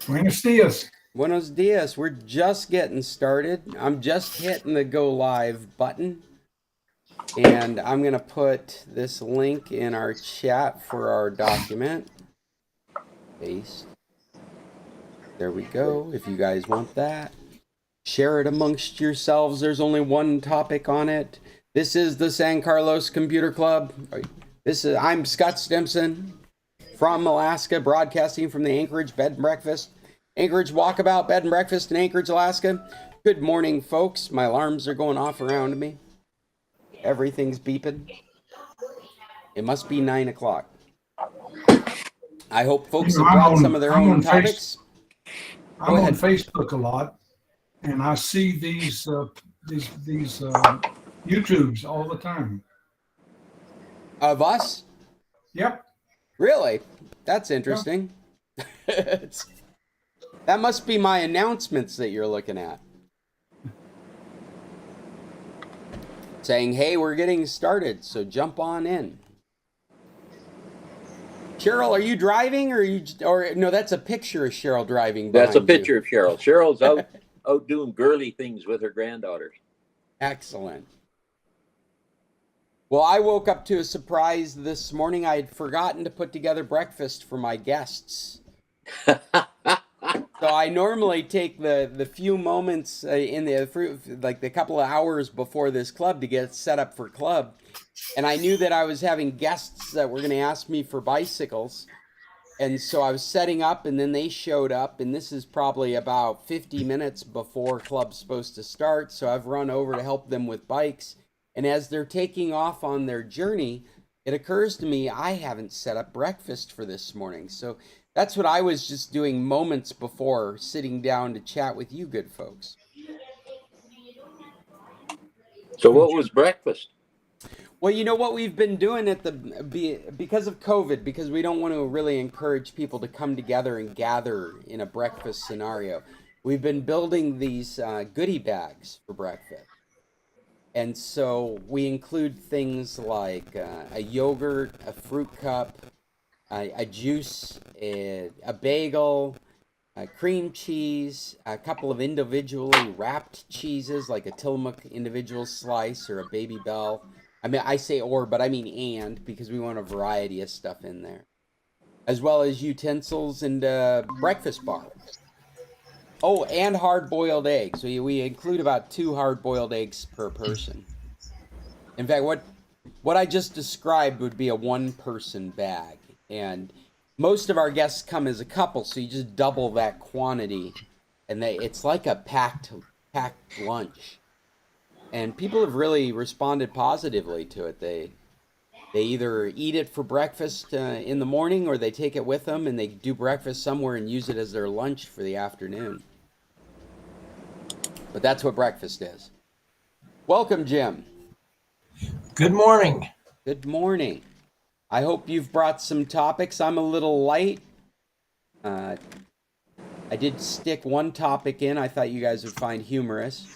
Buenos dias. Buenos dias. We're just getting started. I'm just hitting the go live button. And I'm going to put this link in our chat for our document. Paste. There we go. If you guys want that, share it amongst yourselves. There's only one topic on it. This is the San Carlos Computer Club. I'm Scott Stimson from Alaska, broadcasting from the Anchorage Bed and Breakfast. Anchorage Walkabout Bed and Breakfast in Anchorage, Alaska. Good morning, folks. My alarms are going off around me. Everything's beeping. It must be 9 o'clock. I hope folks have brought some of their own topics. I'm on Facebook a lot, and I see these YouTubes all the time. Of us? Yep. Really? That's interesting. Yep. That must be my announcements that you're looking at. Saying, hey, we're getting started, so jump on in. Cheryl, are you driving or no, that's a picture of Cheryl driving behind That's a picture you. of Cheryl. Cheryl's out doing girly things with her granddaughters. Excellent. Well, I woke up to a surprise this morning. I had forgotten to put together breakfast for my guests. So I normally take the few moments in the couple of hours before this club to get set up for club. And I knew that I was having guests that were going to ask me for bicycles. And so I was setting up, and then they showed up. And this is probably about 50 minutes before club's supposed to start. So I've run over to help them with bikes. And as they're taking off on their journey, it occurs to me I haven't set up breakfast for this morning. So that's what I was just doing moments before sitting down to chat with you good folks. So what was breakfast? Well, you know what we've been doing because of COVID, because we don't want to really encourage people to come together and gather in a breakfast scenario. We've been building these goodie bags for breakfast. And so we include things like a yogurt, a fruit cup, a juice, a bagel, cream cheese, a couple of individually wrapped cheeses like a Tillamook individual slice or a Baby Bell. I mean, I say or, but I mean and, because we want a variety of stuff in there. As well as utensils and breakfast bar. Oh, and hard-boiled eggs. So we include about 2 hard-boiled eggs per person. In fact, what I just described would be a one-person bag. And most of our guests come as a couple, so you just double that quantity. And it's like a packed lunch. And people have really responded positively to it. They either eat it for breakfast in the morning, or they take it with them and they do breakfast somewhere and use it as their lunch for the afternoon. But that's what breakfast is. Welcome, Jim. Good morning. Good morning. I hope you've brought some topics. I'm a little light. I did stick one topic in I thought you guys would find humorous.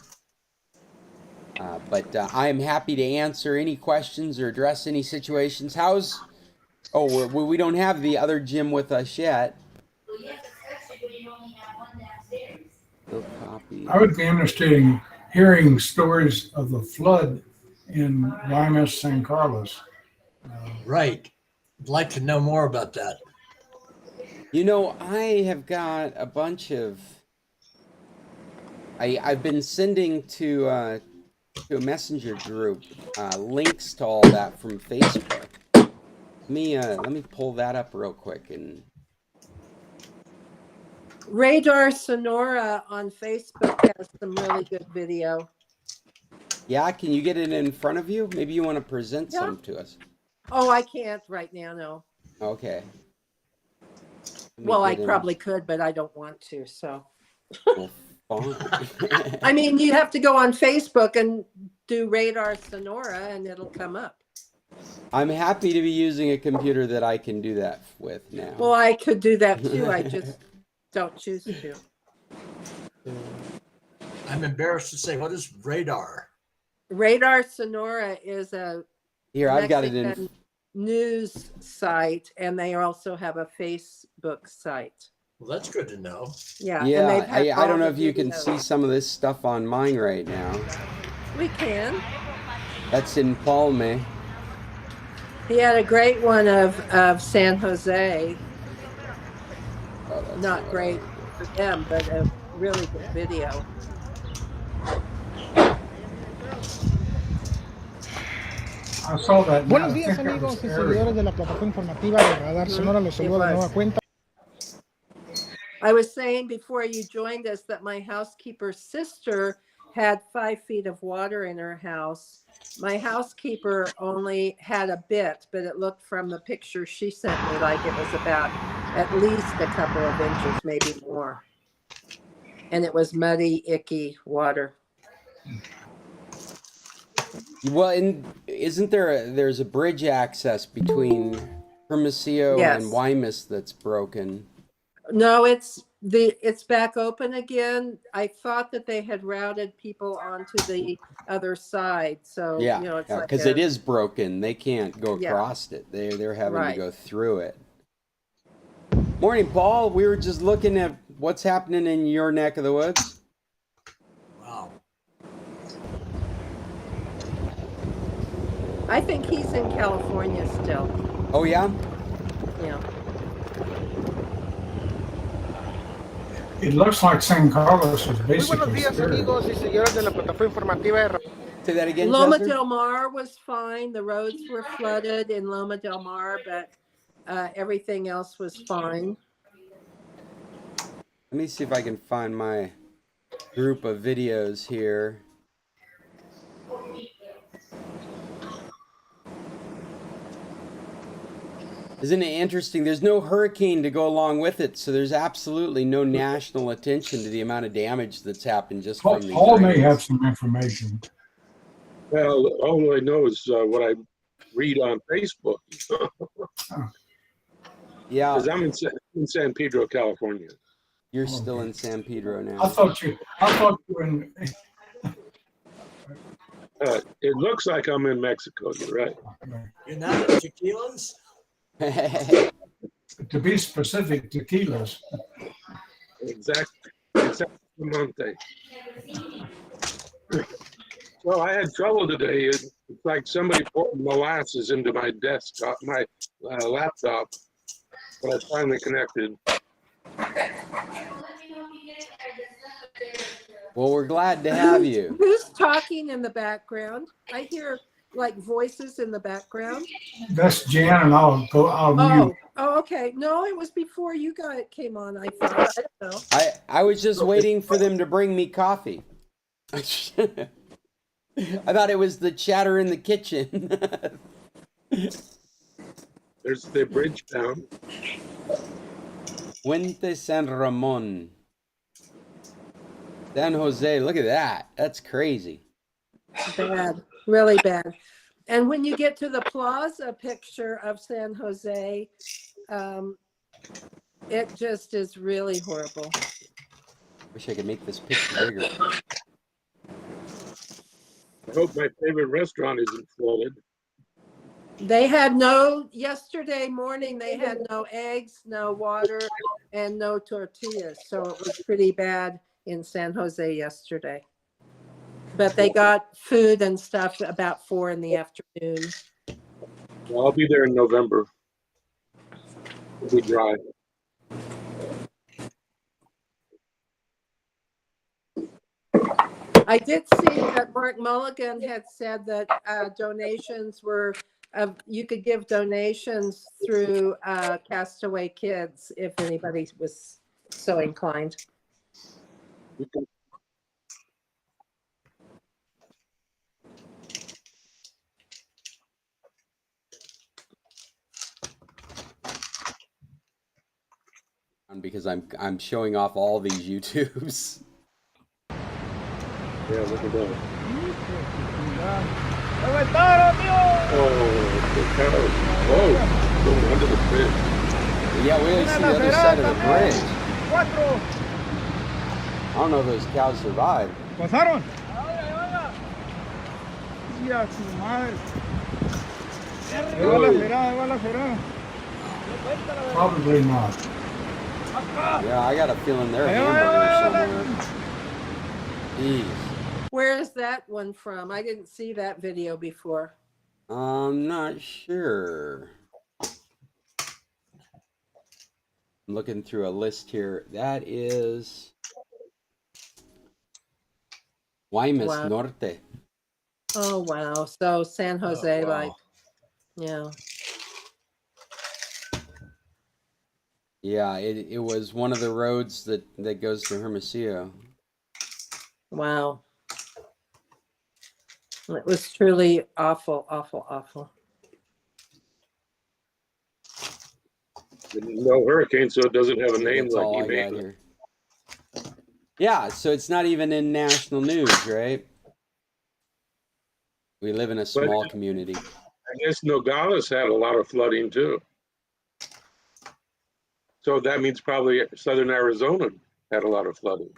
But I am happy to answer any questions or address any situations. We don't have the other Jim with us yet. I would be interested in hearing stories of the flood in YMS San Carlos. Right. I'd like to know more about that. You know, I have got a bunch of... I've been sending to a messenger group links to all that from Facebook. Let me pull that up real quick. And Radar Sonora on Facebook has some really good video. Yeah, can you get it in front of you? Maybe you want to present some to us. Oh, I can't right now, no. Okay. Well, I probably could, but I don't want to, so. Well, fine. I mean, you have to go on Facebook and do Radar Sonora and it'll come up. I'm happy to be using a computer that I can do that with now. Well, I could do that too. I just don't choose to. I'm embarrassed to say, what is radar? Radar Sonora is a I've got it in news site, and they also have a Facebook site. Well, that's good to know. Yeah. and Yeah, they've had I don't know all if the you can videos. see some of this stuff on mine right now. We can. That's in Palme. He had a great one of San Jose. Oh, that's Not what I great wanna for them, but a really good video. I saw that. Now. Buenos I días think that was amigos y Ariel. seguidores de la plataforma informativa de Radar Sonora, los It saludo de nueva was. cuenta. I was saying before you joined us that my housekeeper's sister had 5 feet of water in her house. My housekeeper only had a bit, but it looked from the picture she sent me like it was about at least a couple of inches, maybe more. And it was muddy, icky water. Well, and isn't there's a bridge access between Hermosillo and Yes. Guaymas that's broken? No, it's back open again. I thought that they had routed people onto the other side. So, Yeah, it's like because it is broken. They can't go Yeah. across it. They're having to Right. go through it. Morning, Paul. We were just looking at what's happening in your neck of the woods. Wow. I think he's in California still. Oh yeah. Yeah. It looks like San Carlos is Muy basically buenos días scared. amigos y seguidores de la plataforma informativa de Say that again, Loma Chester? del Mar was fine. The roads were flooded in Loma del Mar, but everything else was fine. Let me see if I can find my group of videos here. Isn't it interesting? There's no hurricane to go along with it, so there's absolutely no national attention to the amount of damage that's happened just from these Paul may rains. have some information. Well, all I know is what I read on Facebook. Yeah, Because I'm in San Pedro, California. you're still in San Pedro I now. thought you were in. It looks like I'm in Mexico. You're right. You're not at Tequila's? To be specific, tequilas. Exactly. Monte. So I had trouble today. It's like somebody poured molasses into my desktop, my laptop. But I finally connected. Well, we're glad to have you. Who's talking in the background? I hear like voices in the background. That's Jan, and I'll mute. Oh, okay. No, it was before you guys came on. I thought. I don't know. I was just waiting for them to bring me coffee. I thought it was the chatter in the kitchen. There's the bridge down. Puente San Ramon. San Jose, look at that. That's crazy. Bad, really bad. And when you get to the plaza picture of San Jose, it just is really horrible. Wish I could make this picture bigger. I hope my favorite restaurant isn't flooded. They had yesterday morning, they had no eggs, no water, and no tortillas. So it was pretty bad in San Jose yesterday. But they got food and stuff about 4 in the afternoon. Well, I'll be there in November. It'll be dry. I did see that Mark Mulligan had said that donations were, you could give donations through Castaway Kids if anybody was so inclined. Because I'm showing off all these YouTubes. Yeah, look at that. Oh, the cows. Oh, going under the bridge. Yeah, we always see the other side of the bridge. I don't know if those cows survived. ¿Pasaron? Ya, su madre. Ahí va la ferada, ahí va la ferada. Probably not. Yeah, I got a feeling they're hamburgers somewhere. Jeez. Where is that one from? I didn't see that video before. I'm not sure. I'm looking through a list here. That is Guaymas Wow. Norte. Oh, wow. So San Jose, Oh, wow. like, yeah. Yeah, it was one of the roads that goes to Hermosillo. Wow. It was truly awful, awful, awful. No hurricane, so it doesn't have a name That's like all you I got made. here. Yeah, so it's not even in national news, right? We live in a small community. I guess Nogales had a lot of flooding too. So that means probably southern Arizona had a lot of flooding.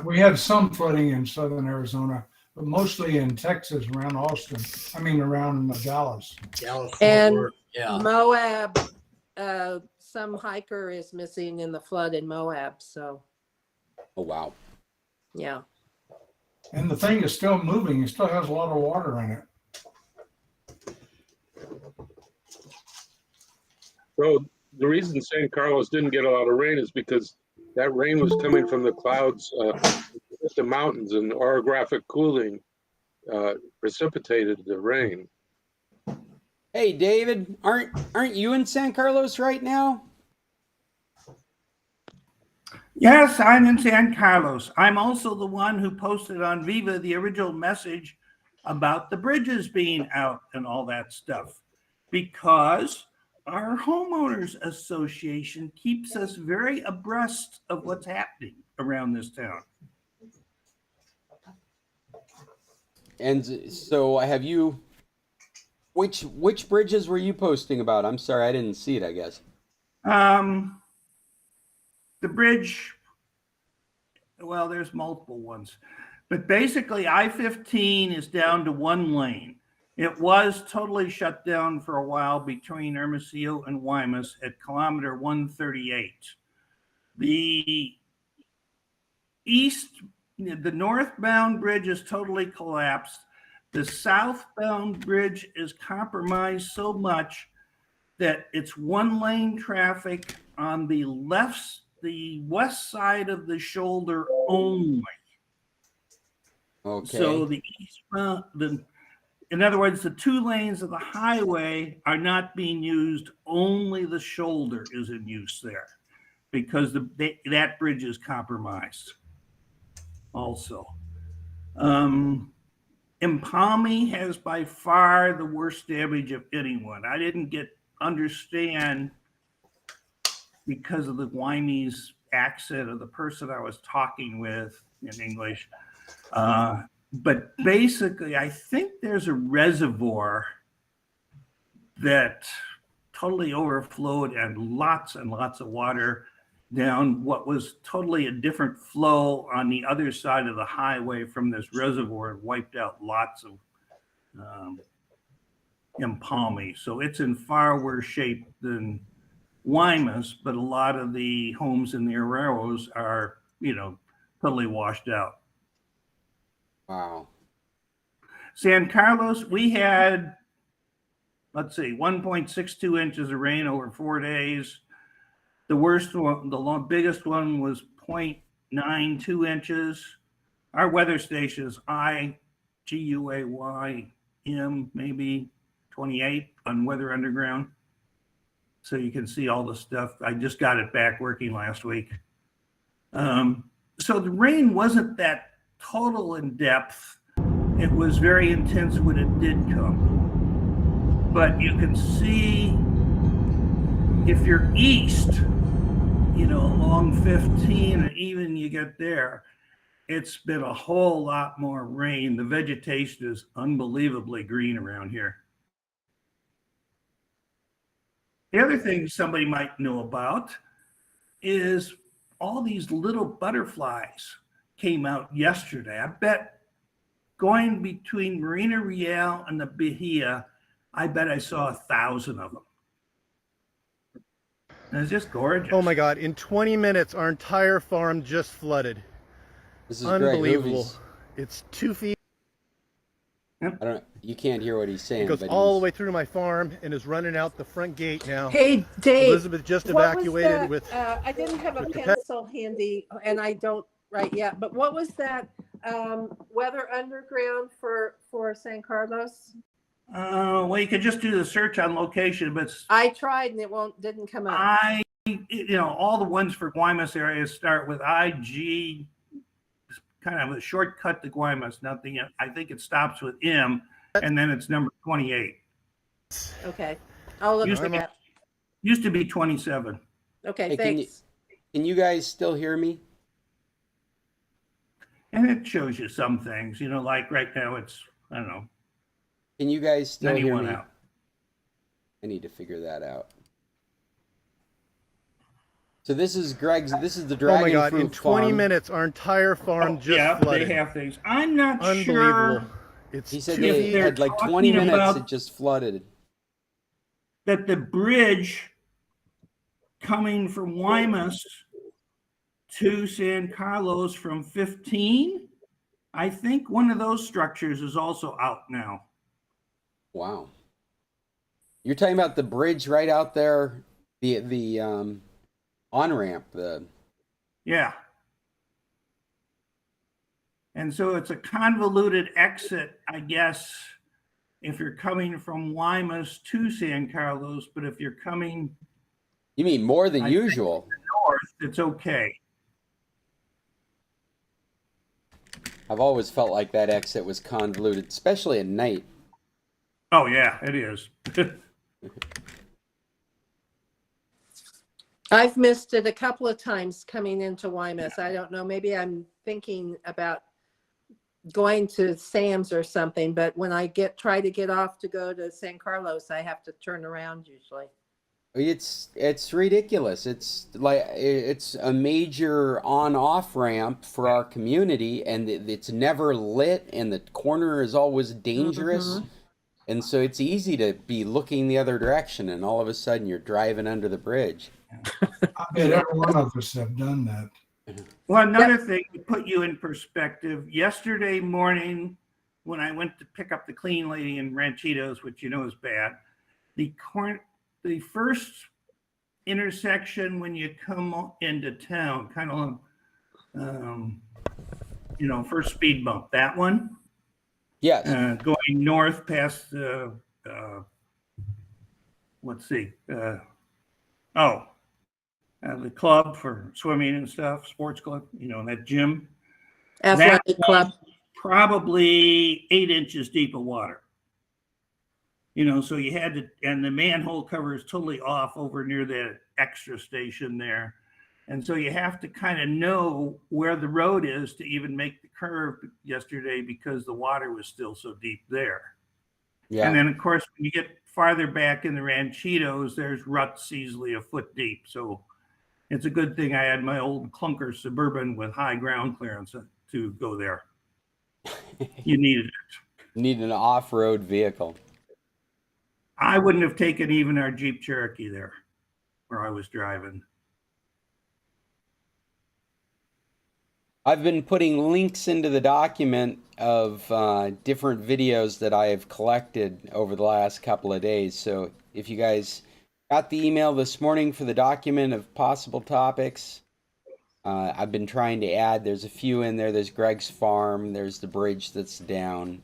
We had some flooding in southern Arizona, but mostly in Texas, around Austin. Around Dallas. Dallas, Fort And Worth, yeah. Moab, some hiker is missing in the flood in Moab. So, Oh, wow. yeah. And the thing is still moving. It still has a lot of water in it. So the reason San Carlos didn't get a lot of rain is because that rain was coming from the clouds, the mountains, and orographic cooling precipitated the rain. Hey, David, aren't you in San Carlos right now? Yes, I'm in San Carlos. I'm also the one who posted on Viva the original message about the bridges being out and all that stuff, because our homeowners association keeps us very abreast of what's happening around this town. And so have you, which bridges were you posting about? I'm sorry, I didn't see it, I guess. The bridge, well, there's multiple ones, but basically I-15 is down to one lane. It was totally shut down for a while between Hermosillo and Guaymas at kilometer 138. The northbound bridge is totally collapsed. The southbound bridge is compromised so much that it's one lane traffic on the west side of the shoulder only. Okay. So in other words, the two lanes of the highway are not being used. Only the shoulder is in use there because that bridge is compromised. Also, Empalme has by far the worst damage of anyone. I didn't understand because of the Guyanese accent of the person I was talking with in English. But basically, I think there's a reservoir that totally overflowed and lots of water down what was totally a different flow on the other side of the highway from this reservoir and wiped out lots of Empalme. So it's in far worse shape than Guaymas, but a lot of the homes in the arroyos are, totally washed out. Wow. San Carlos, we had, 1.62 inches of rain over 4 days. The worst one, the biggest one was 0.92 inches. Our weather station is IGUAYM, maybe 28 on Weather Underground. So you can see all the stuff. I just got it back working last week. So the rain wasn't that total in depth. It was very intense when it did come. But you can see if you're east, along 15, and even you get there, it's been a whole lot more rain. The vegetation is unbelievably green around here. The other thing somebody might know about is all these little butterflies came out yesterday. I bet going between Marina Real and the Bahia, I bet I saw 1,000 of them. And it's just gorgeous. Oh my God, in 20 minutes, our entire farm just flooded. This is Greg Unbelievable. Hoovy's. It's 2 feet. I don't. You can't hear what he's saying. It goes but all the way through my farm and is running out the front gate now. Hey, Dave. Elizabeth just what was evacuated that, with. I didn't have a with the pencil handy and I don't write yet, but what was that weather underground for San Carlos? Well, you could just do the search on location, but I tried and it didn't come up. all the ones for Guaymas areas start with IG, kind of a shortcut to Guaymas. Nothing. I think it stops with M, and then it's number 28. Okay, I'll look Used for to be- that. Used to be 27. Okay, Hey, thanks. Can you guys still hear me? And it shows you some things, like right now it's, I don't know, Can you guys still hear 91 me? out. I need to figure that out. So this is Greg's. This is the Oh dragon my God, fruit in 20 farm. minutes, our entire farm just yeah, flooded. they have things. I'm not Unbelievable. sure It's He said 2 they feet. they're had like 20 talking minutes. about- It just flooded. that the bridge coming from Guaymas to San Carlos from 15, I think one of those structures is also out now. Wow. You're talking about the bridge right out there, the on ramp. Yeah. And so it's a convoluted exit, I guess, if you're coming from Guaymas to San Carlos, but if you're coming You mean more than I think- usual? north, it's okay. I've always felt like that exit was convoluted, especially at night. Oh yeah, it is. I've missed it a couple of times coming into Guaymas. I don't know, maybe I'm thinking about going to Sam's or something, but when I try to get off to go to San Carlos, I have to turn around usually. It's ridiculous. It's like it's a major on-off ramp for our community, and it's never lit, and the corner is always dangerous. And so it's easy to be looking the other direction, and all of a sudden you're driving under the bridge. I bet every one of us have done that. Well, another thing to put you in perspective, yesterday morning when I went to pick up the clean lady in Ranchitos, which is bad, the first intersection when you come into town, kind of, first speed bump, that one, Yes. going north past the club for swimming and stuff, sports club, that gym. Athletic That club. Probably 8 inches deep of water. So you had to, and the manhole cover is totally off over near the extra station there. And so you have to kind of know where the road is to even make the curve yesterday because the water was still so deep there. Yeah. And then, of course, when you get farther back in the Ranchitos, there's ruts easily a foot deep. So it's a good thing I had my old clunker Suburban with high ground clearance to go there. You needed it. Need an off-road vehicle. I wouldn't have taken even our Jeep Cherokee there where I was driving. I've been putting links into the document of different videos that I have collected over the last couple of days. So if you guys got the email this morning for the document of possible topics, I've been trying to add, there's a few in there. There's Greg's farm, there's the bridge that's down,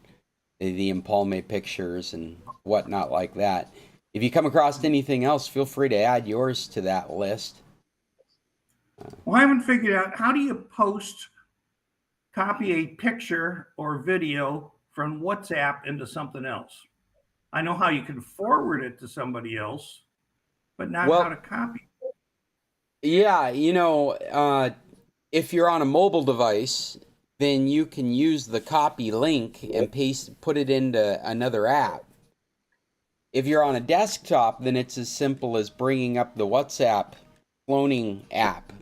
the Empalme pictures and whatnot like that. If you come across anything else, feel free to add yours to that list. Well, I haven't figured out, how do you copy a picture or video from WhatsApp into something else? I know how you can forward it to somebody else, but not how to copy. Yeah, if you're on a mobile device, then you can use the copy link and put it into another app. If you're on a desktop, then it's as simple as bringing up the WhatsApp cloning app.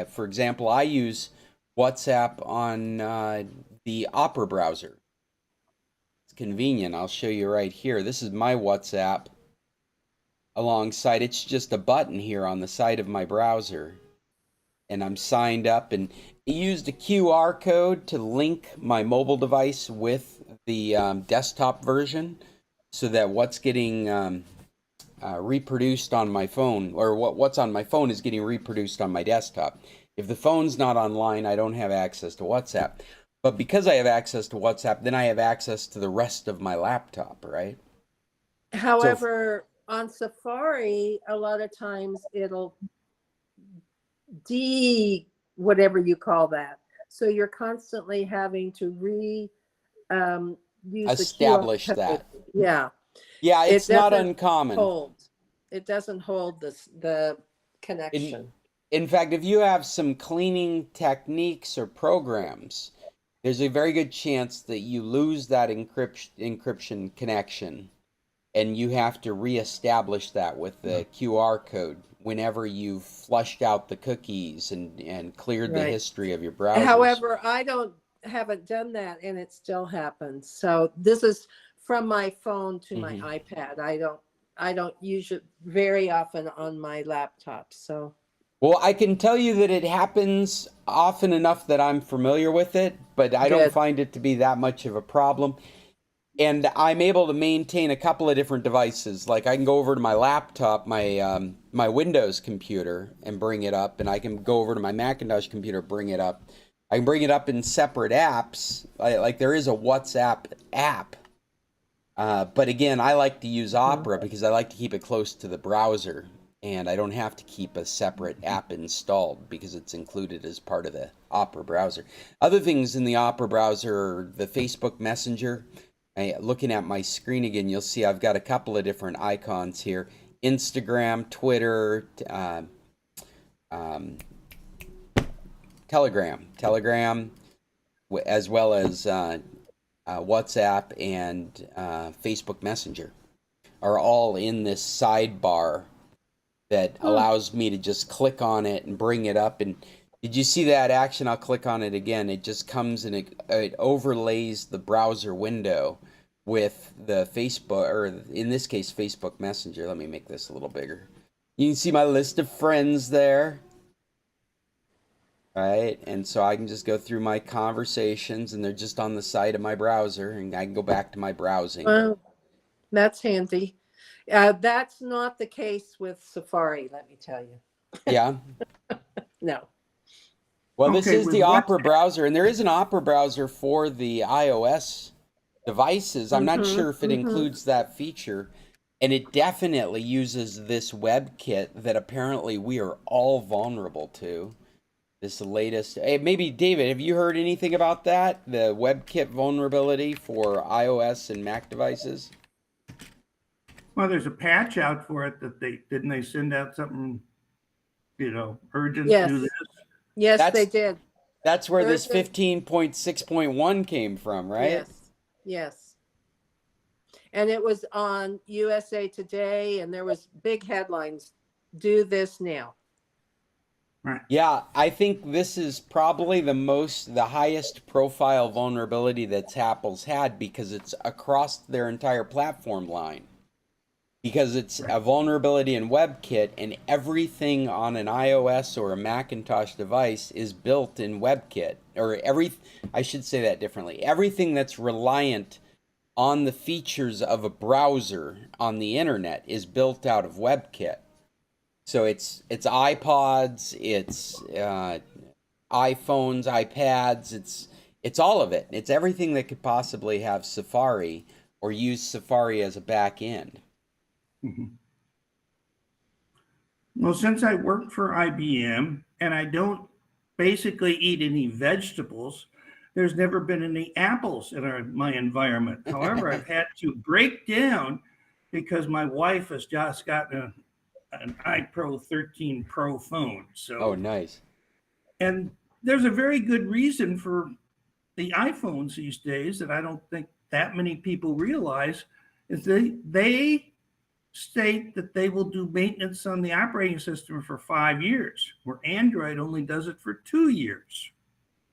For example, I use WhatsApp on the Opera browser. It's convenient. I'll show you right here. This is my WhatsApp. alongside. It's just a button here on the side of my browser. And I'm signed up, and it used a QR code to link my mobile device with the desktop version, so that what's getting reproduced on my phone, or what's on my phone, is getting reproduced on my desktop. If the phone's not online, I don't have access to WhatsApp. But because I have access to WhatsApp, then I have access to the rest of my laptop, right? However, on Safari, a lot of times it'll whatever you call that. So you're constantly having to use Establish the QR code. that. Yeah. Yeah, it's not doesn't uncommon. It doesn't hold the connection. In fact, if you have some cleaning techniques or programs, there's a very good chance that you lose that encryption connection, and you have to reestablish that with the QR code whenever you've flushed out the cookies and cleared the history of your browser. However, I haven't done that, and it still happens. So this is from my phone to my iPad. I don't use it very often on my laptop. So. Well, I can tell you that it happens often enough that I'm familiar with it, but I don't find it to be that much of a problem. And I'm able to maintain a couple of different devices. Like I can go over to my laptop, my Windows computer, and bring it up, and I can go over to my Macintosh computer, bring it up. I can bring it up in separate apps. Like there is a WhatsApp app. But again, I like to use Opera because I like to keep it close to the browser. And I don't have to keep a separate app installed because it's included as part of the Opera browser. Other things in the Opera browser are the Facebook Messenger. Looking at my screen again, you'll see I've got a couple of different icons here. Instagram, Twitter, Telegram, as well as WhatsApp and Facebook Messenger are all in this sidebar that allows me to just click on it and bring it up. And did you see that action? I'll click on it again. It just comes and it overlays the browser window with the Facebook, or in this case, Facebook Messenger. Let me make this a little bigger. You can see my list of friends there. Right? And so I can just go through my conversations, and they're just on the side of my browser, and I can go back to my browsing. Well, that's handy. That's not the case with Safari, let me tell you. Yeah. No. Well, this is the Opera browser, and there is an Opera browser for the iOS devices. I'm not sure if it includes that feature, and it definitely uses this Webkit that apparently we are all vulnerable to. This latest, maybe David, have you heard anything about that? The Webkit vulnerability for iOS and Mac devices? Well, there's a patch out for it that didn't they send out something, urgent Yes. to do this? Yes, they did. That's where this 15.6.1 came from, right? Yes. Yes. And it was on USA Today, and there was big headlines, do this now. Right. Yeah, I think this is probably the highest profile vulnerability that Apple's had, because it's across their entire platform line. Because it's a vulnerability in WebKit, and everything on an iOS or a Macintosh device is built in WebKit. I should say that differently. Everything that's reliant on the features of a browser on the internet is built out of WebKit. So it's iPods, it's iPhones, iPads, it's all of it. It's everything that could possibly have Safari or use Safari as a back end. Mm-hmm. Well, since I work for IBM and I don't basically eat any vegetables, there's never been any apples in my environment. However, I've had to break down because my wife has just gotten an iPro 13 Pro phone. So, oh, nice. And there's a very good reason for the iPhones these days that I don't think that many people realize is they state that they will do maintenance on the operating system for 5 years, where Android only does it for 2 years.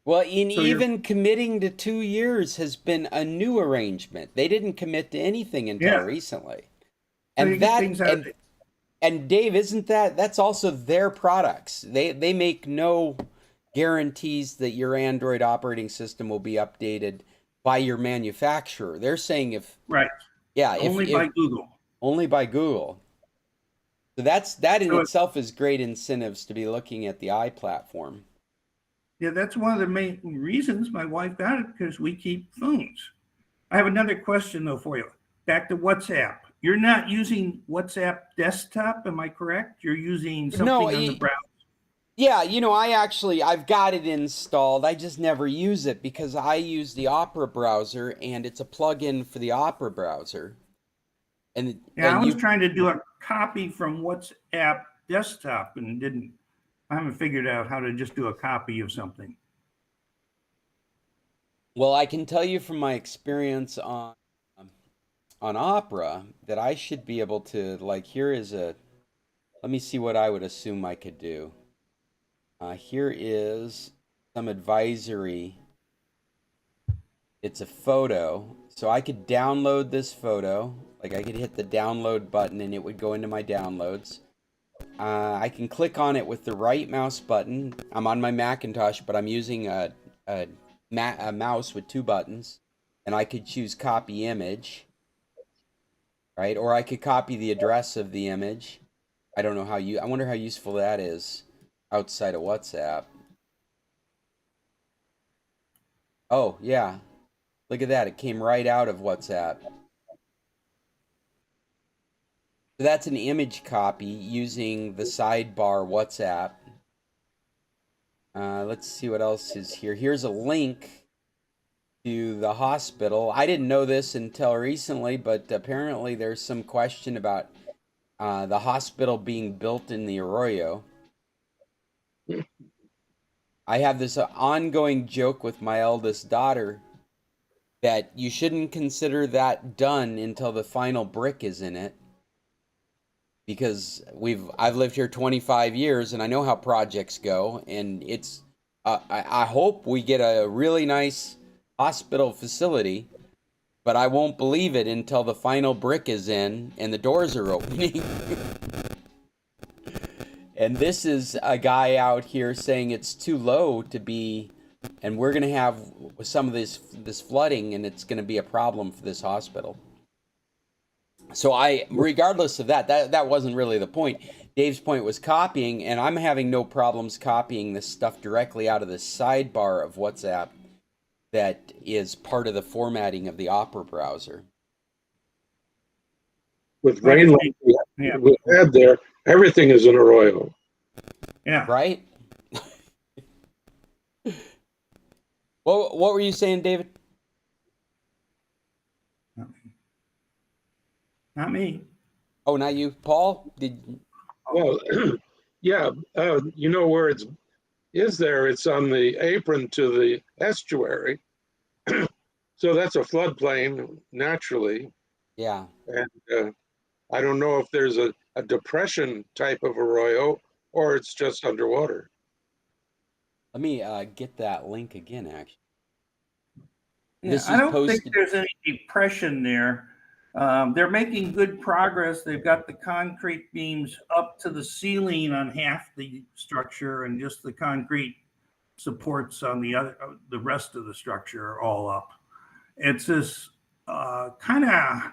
Well, even committing to 2 years has been a new arrangement. They didn't commit to anything until recently. And And Dave, isn't that's also their products? They make no guarantees that your Android operating system will be updated by your manufacturer. They're saying Right. yeah, Only by Google. only by Google. So that in So itself is great incentives to be looking at the iPlatform. Yeah, that's one of the main reasons my wife got it, because we keep phones. I have another question though for you. Back to WhatsApp. You're not using WhatsApp desktop, am I correct? You're using something on the browser. Yeah, I've got it installed. I just never use it because I use the Opera browser and it's a plugin for the Opera browser. Yeah, I was trying to do a copy from WhatsApp desktop and I haven't figured out how to just do a copy of something. Well, I can tell you from my experience on Opera that I should be able to, like, let me see what I would assume I could do. Here is some advisory. It's a photo. So I could download this photo. Like I could hit the download button and it would go into my downloads. I can click on it with the right mouse button. I'm on my Macintosh, but I'm using a mouse with 2 buttons. And I could choose copy image. Right? Or I could copy the address of the image. I don't know I wonder how useful that is outside of WhatsApp. Oh, yeah. Look at that. It came right out of WhatsApp. So that's an image copy using the sidebar WhatsApp. Let's see what else is here. Here's a link to the hospital. I didn't know this until recently, but apparently there's some question about the hospital being built in the Arroyo. I have this ongoing joke with my eldest daughter that you shouldn't consider that done until the final brick is in it. Because I've lived here 25 years and I know how projects go, and it's I hope we get a really nice hospital facility, but I won't believe it until the final brick is in and the doors are opening. And this is a guy out here saying it's too low to be, and we're going to have some of this flooding, and it's going to be a problem for this hospital. So regardless of that wasn't really the point. Dave's point was copying, and I'm having no problems copying this stuff directly out of the sidebar of WhatsApp that is part of the formatting of the Opera browser. With rain like we had there, everything is an Arroyo. Yeah. Right? What were you saying, David? Not me. Oh, not you. Paul? Well, yeah, you know where it's there? It's on the apron to the estuary. So that's a floodplain, naturally. Yeah. And I don't know if there's a depression type of arroyo or it's just underwater. Let me get that link again, actually. Yeah, I don't think there's any depression there. They're making good progress. They've got the concrete beams up to the ceiling on half the structure, and just the concrete supports on the rest of the structure are all up. It's this kind of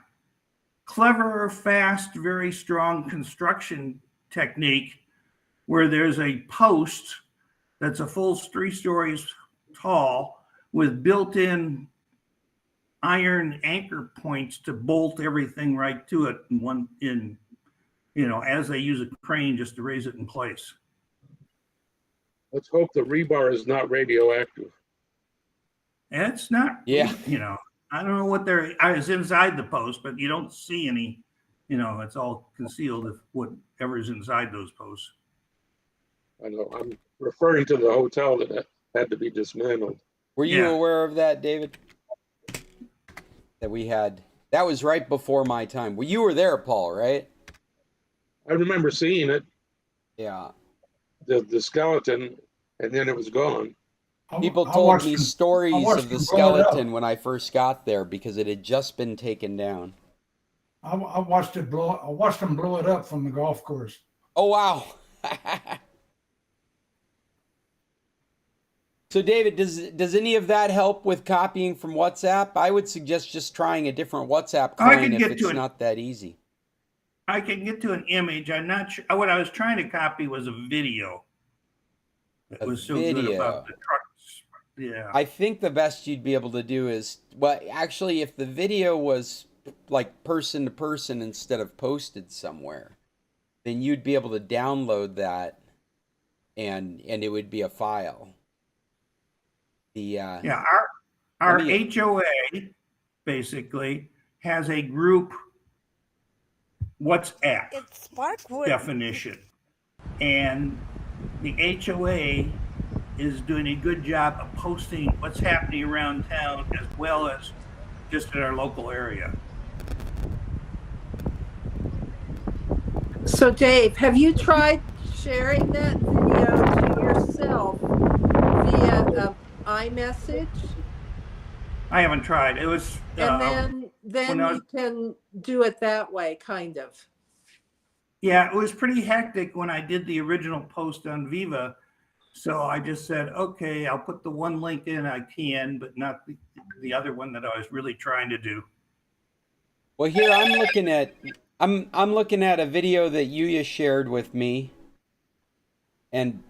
clever, fast, very strong construction technique where there's a post that's a full 3 stories tall with built-in iron anchor points to bolt everything right to it as they use a crane just to raise it in place. Let's hope the rebar is not radioactive. And it's not, yeah. I don't know what is inside the post, but you don't see any, it's all concealed if whatever's inside those posts. I know. I'm referring to the hotel that had to be dismantled. Were you aware of that, David? That was right before my time. Well, you were there, Paul, right? I remember seeing it. Yeah. The skeleton, and then it was gone. People told me stories of the skeleton when I first got there because it had just been taken down. I watched it blow. I watched them blow it up from the golf course. Oh, wow. So David, does any of that help with copying from WhatsApp? I would suggest just trying a different WhatsApp client if it's not that easy. I can get to an image. I'm not sure. What I was trying to copy was a video. It was so good about the trucks. Yeah. I think the best you'd be able to do is, well, actually, if the video was like person to person instead of posted somewhere, then you'd be able to download that and it would be a file. Yeah, our HOA basically has a group WhatsApp definition, and the HOA is doing a good job of posting what's happening around town as well as just in our local area. So Dave, have you tried sharing that video to yourself via iMessage? I haven't tried. It was and then you can do it that way, kind of. Yeah, it was pretty hectic when I did the original post on Viva. So I just said, okay, I'll put the one link in I can, but not the other one that I was really trying to do. Well, here I'm looking at a video that Yuya shared with me, and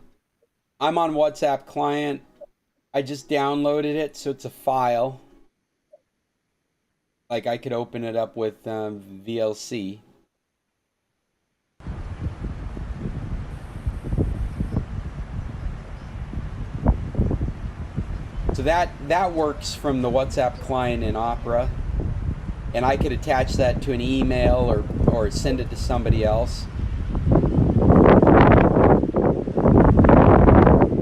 I'm on WhatsApp client. I just downloaded it, so it's a file. Like I could open it up with VLC. So that works from the WhatsApp client in Opera, and I could attach that to an email or send it to somebody else.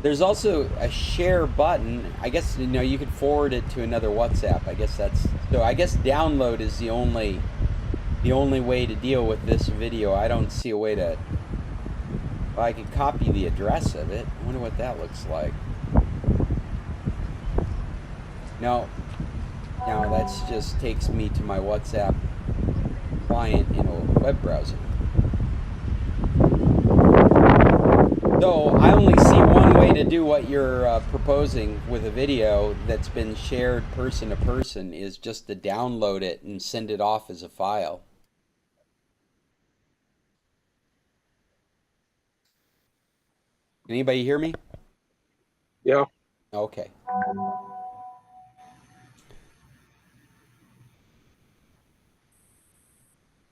There's also a share button. I guess you could forward it to another WhatsApp. I guess download is the only way to deal with this video. I don't see a way to. Well, I could copy the address of it. I wonder what that looks like. No, that just takes me to my WhatsApp client in a web browser. So I only see one way to do what you're proposing with a video that's been shared person to person is just to download it and send it off as a file. Anybody hear me? Yeah. Okay.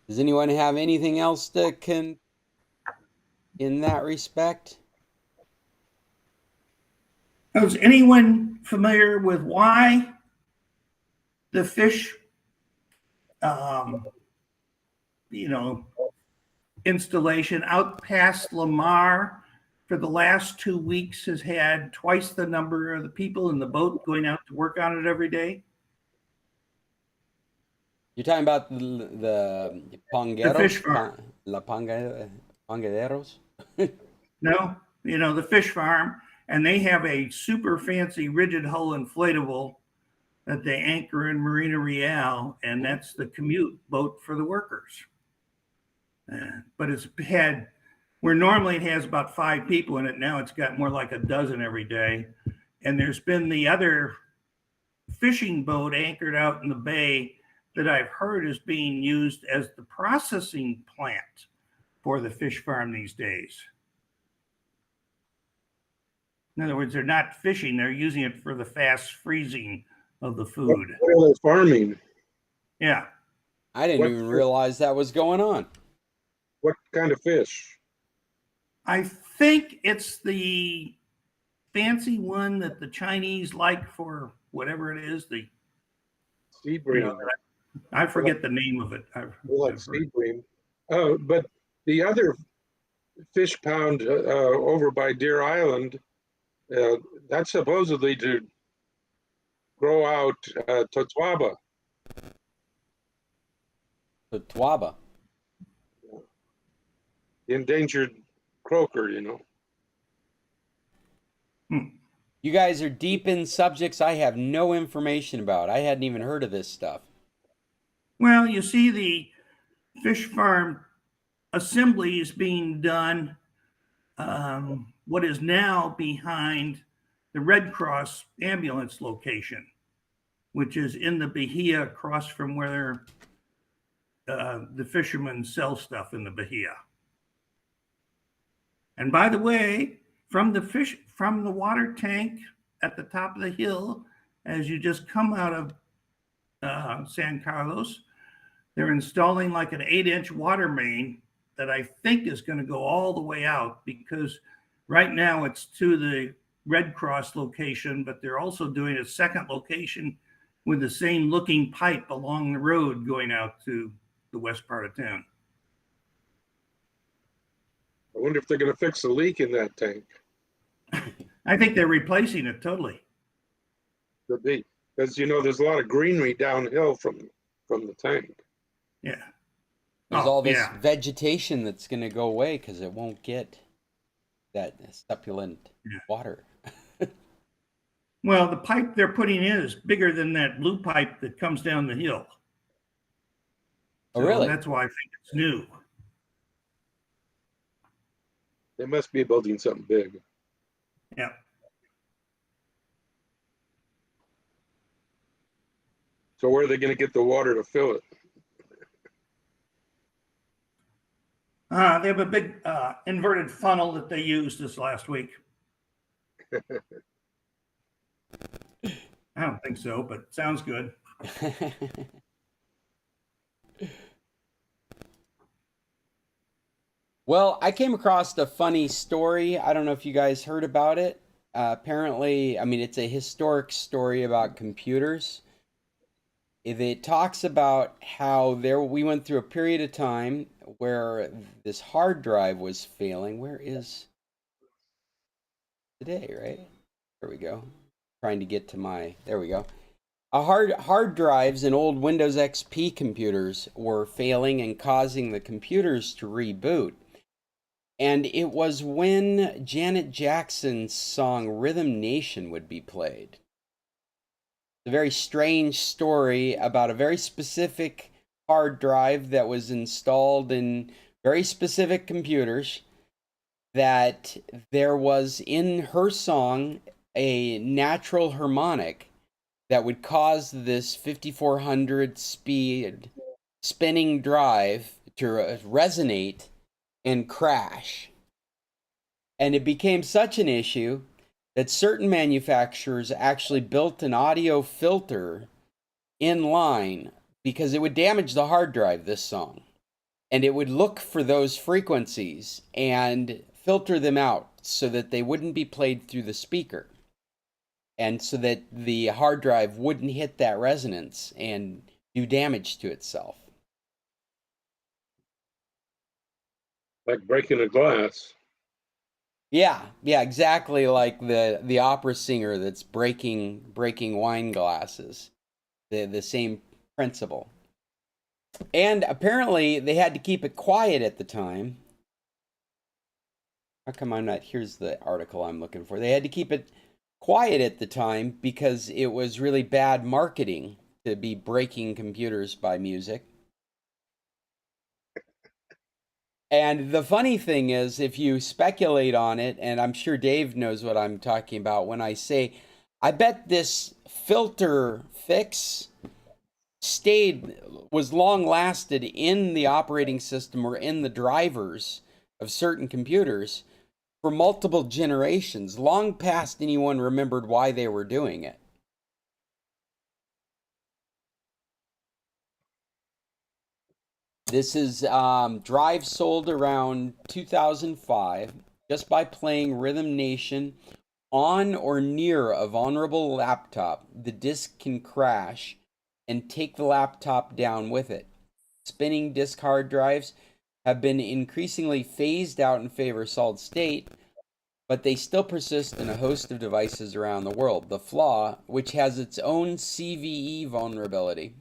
Does anyone have anything else in that respect? Is anyone familiar with why the fish, installation out past Lamar for the last 2 weeks has had twice the number of the people in the boat going out to work on it every day? You're talking about the pongueros? The fish farm. Pongueros? No, the fish farm, and they have a super fancy rigid hull inflatable that they anchor in Marina Real, and that's the commute boat for the workers. But it's had, where normally it has about 5 people in it, now it's got more like a dozen every day. And there's been the other fishing boat anchored out in the bay that I've heard is being used as the processing plant for the fish farm these days. In other words, they're not fishing, they're using it for the fast freezing of the food. What are they farming? Yeah. I didn't even realize that was going on. What kind of fish? I think it's the fancy one that the Chinese like for whatever it is. The Sea bream. I forget the name of it. Like sea bream. But the other fish pound over by Deer Island, that's supposedly to grow out totuaba. Totuaba. Endangered croaker, You guys are deep in subjects I have no information about. I hadn't even heard of this stuff. Well, you see fish farm assembly is being done, what is now behind the Red Cross ambulance location, which is in the Bahia across from where the fishermen sell stuff in the Bahia. And by the way, from the water tank at the top of the hill, as you just come out of San Carlos, they're installing like an 8-inch water main that I think is going to go all the way out, because right now it's to the Red Cross location, but they're also doing a second location with the same looking pipe along the road going out to the west part of town. I wonder if they're going to fix the leak in that tank. I think they're replacing it totally. Could be, because there's a lot of greenery downhill from the tank. Yeah. There's all this vegetation that's going to go away because it won't get that succulent water. Well, the pipe they're putting in is bigger than that blue pipe that comes down the hill. Oh, really? That's why I think it's new. They must be building something big. Yeah. So where are they going to get the water to fill it? They have a big inverted funnel that they used this last week. I don't think so, but sounds good. Well, I came across a funny story. I don't know if you guys heard about it. Apparently, I mean, it's a historic story about computers. It talks about how we went through a period of time where this hard drive was failing. Where is today, right? There we go. Trying to get to there we go. Hard drives in old Windows XP computers were failing and causing the computers to reboot. And it was when Janet Jackson's song Rhythm Nation would be played. It's a very strange story about a very specific hard drive that was installed in very specific computers, that there was in her song a natural harmonic that would cause this 5400 speed spinning drive to resonate and crash. And it became such an issue that certain manufacturers actually built an audio filter in line, because it would damage the hard drive, this song. And it would look for those frequencies and filter them out so that they wouldn't be played through the speaker. And so that the hard drive wouldn't hit that resonance and do damage to itself. Like breaking a glass. Yeah, exactly like the opera singer that's breaking wine glasses. The same principle. And apparently they had to keep it quiet at the time. How come I'm not? Here's the article I'm looking for. They had to keep it quiet at the time because it was really bad marketing to be breaking computers by music. And the funny thing is, if you speculate on it, and I'm sure Dave knows what I'm talking about when I say, I bet this filter fix was long lasted in the operating system or in the drivers of certain computers for multiple generations, long past anyone remembered why they were doing it. This is drive sold around 2005 just by playing Rhythm Nation on or near a vulnerable laptop. The disk can crash and take the laptop down with it. Spinning disk hard drives have been increasingly phased out in favor of solid state, but they still persist in a host of devices around the world. The flaw, which has its own CVE vulnerability,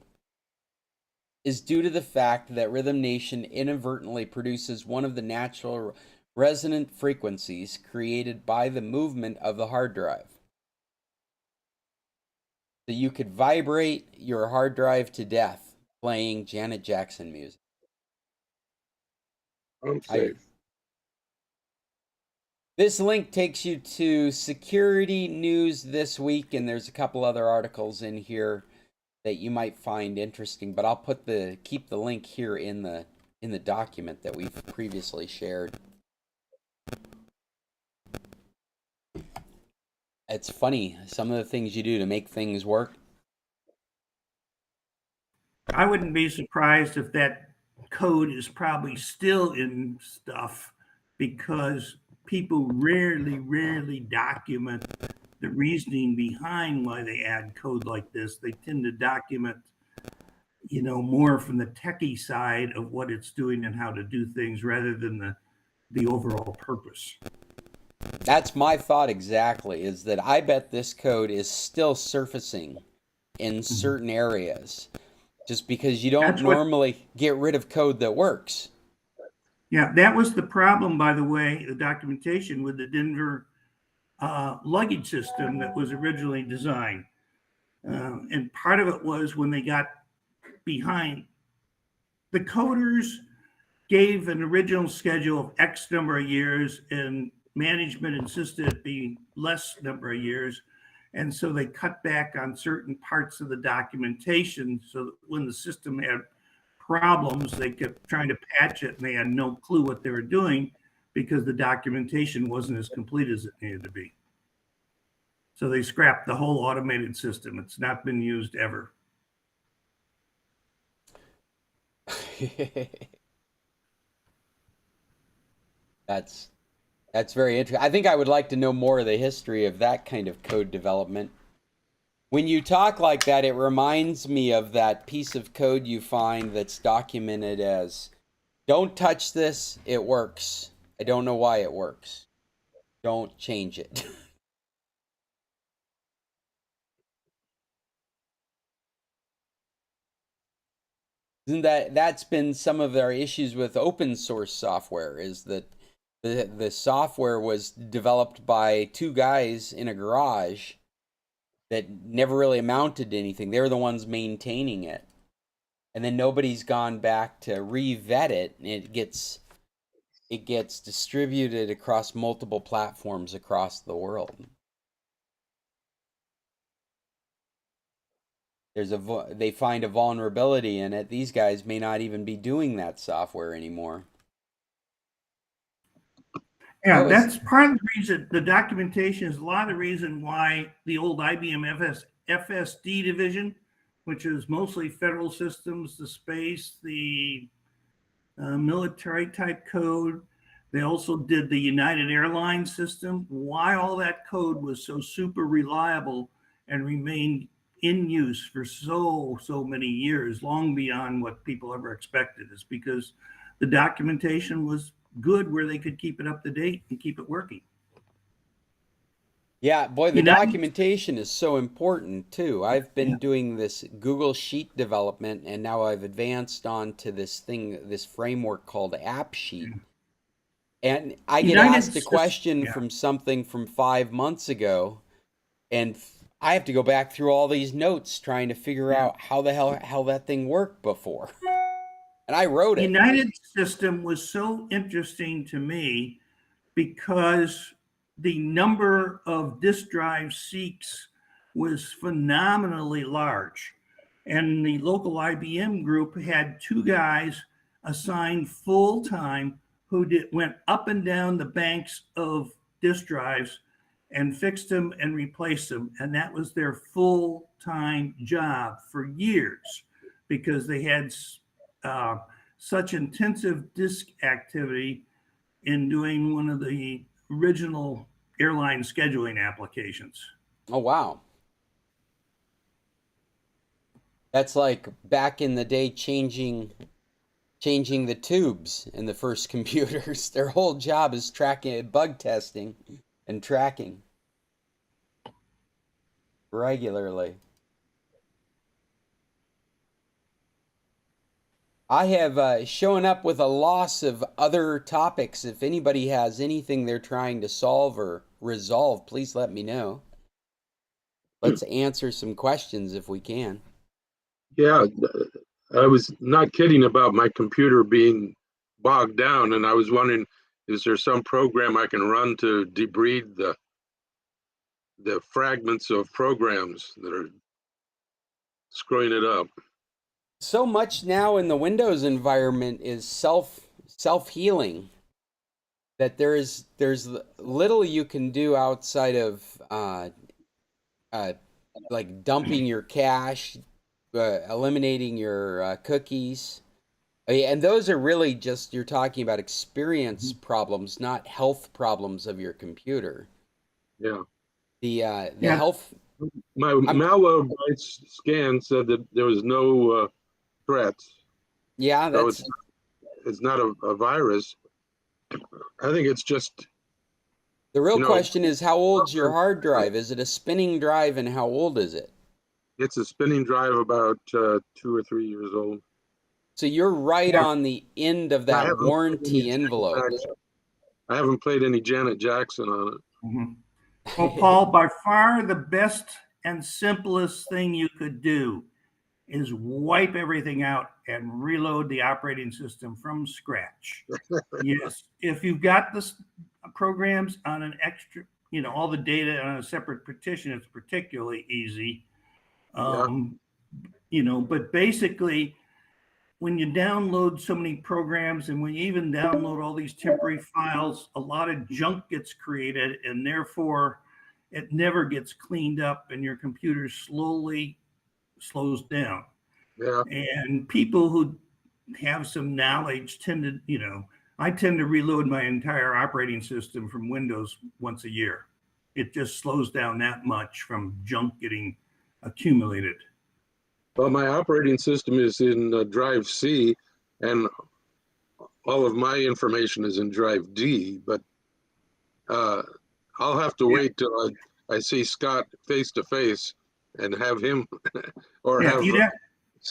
is due to the fact that Rhythm Nation inadvertently produces one of the natural resonant frequencies created by the movement of the hard drive. So you could vibrate your hard drive to death playing Janet Jackson music. I'm safe. This link takes you to security news this week, and there's a couple other articles in here that you might find interesting, but I'll keep the link here in the document that we've previously shared. It's funny, some of the things you do to make things work. I wouldn't be surprised if that code is probably still in stuff, because people rarely document the reasoning behind why they add code like this. They tend to document, more from the techie side of what it's doing and how to do things, rather than the overall purpose. That's my thought exactly, is that I bet this code is still surfacing in certain areas, just because you don't normally get rid of code that works. Yeah, that was the problem, by the way, the documentation with the Denver luggage system that was originally designed. And part of it was when they got behind, the coders gave an original schedule of X number of years, and management insisted it be less number of years. And so they cut back on certain parts of the documentation, so that when the system had problems, they kept trying to patch it, and they had no clue what they were doing because the documentation wasn't as complete as it needed to be. So they scrapped the whole automated system. It's not been used ever. That's very interesting. I think I would like to know more of the history of that kind of code development. When you talk like that, it reminds me of that piece of code you find that's documented as, "Don't touch this, it works. I don't know why it works. Don't change it." Isn't that's been some of our issues with open source software, is that the software was developed by two guys in a garage that never really amounted to anything. They were the ones maintaining it. And then nobody's gone back to re-vet it, and it gets distributed across multiple platforms across the world. They find a vulnerability in it. These guys may not even be doing that software anymore. Yeah, that's part of the reason. The documentation is a lot of the reason why the old IBM FSD division, which is mostly federal systems, the space, the military type code. They also did the United Airlines system. Why all that code was so super reliable and remained in use for so many years, long beyond what people ever expected, is because the documentation was good, where they could keep it up to date and keep it working. Yeah, boy, the documentation is so important too. I've been doing this Google Sheet development, and now I've advanced on to this framework called AppSheet. And I get asked a question from something from 5 months ago, and I have to go back through all these notes trying to figure out how that thing worked before. And I wrote it. United system was so interesting to me because the number of disk drive seeks was phenomenally large. And the local IBM group had two guys assigned full time who went up and down the banks of disk drives and fixed them and replaced them. And that was their full time job for years, because they had such intensive disk activity in doing one of the original airline scheduling applications. Oh, wow. That's like back in the day changing the tubes in the first computers. Their whole job is bug testing and tracking regularly. I have shown up with a loss of other topics. If anybody has anything they're trying to solve or resolve, please let me know. Let's answer some questions if we can. Yeah, I was not kidding about my computer being bogged down, and I was wondering, is there some program I can run to debride the fragments of programs that are screwing it up? So much now in the Windows environment is self-healing that there's little you can do outside of like dumping your cache, eliminating your cookies. And those are really just, you're talking about experience problems, not health problems of your computer. Yeah. The Yeah. health. My Malwarebytes scan said that there was no threats. Yeah, So that's it's not a virus. I think it's just, the real you know, question is, how old's your hard drive? Is it a spinning drive, and how old is it? it's a spinning drive about 2 or 3 years old. So you're right on the end of I that haven't played any warranty Janet envelope. Jackson. I haven't played any Janet Jackson on it. Mhm. Well, Paul, by far the best and simplest thing you could do is wipe everything out and reload the operating system from scratch. Yes, if you've got the programs on an extra, all the data on a separate partition, it's particularly easy. But basically, when you download so many programs and when you even download all these temporary files, a lot of junk gets created, and therefore it never gets cleaned up, and your computer slowly slows down. Yeah. And people who have some knowledge tend to, I tend to reload my entire operating system from Windows once a year. It just slows down that much from junk getting accumulated. Well, my operating system is in drive C, and all of my information is in drive D, but I'll have to wait till I see Scott face to face and have him or have.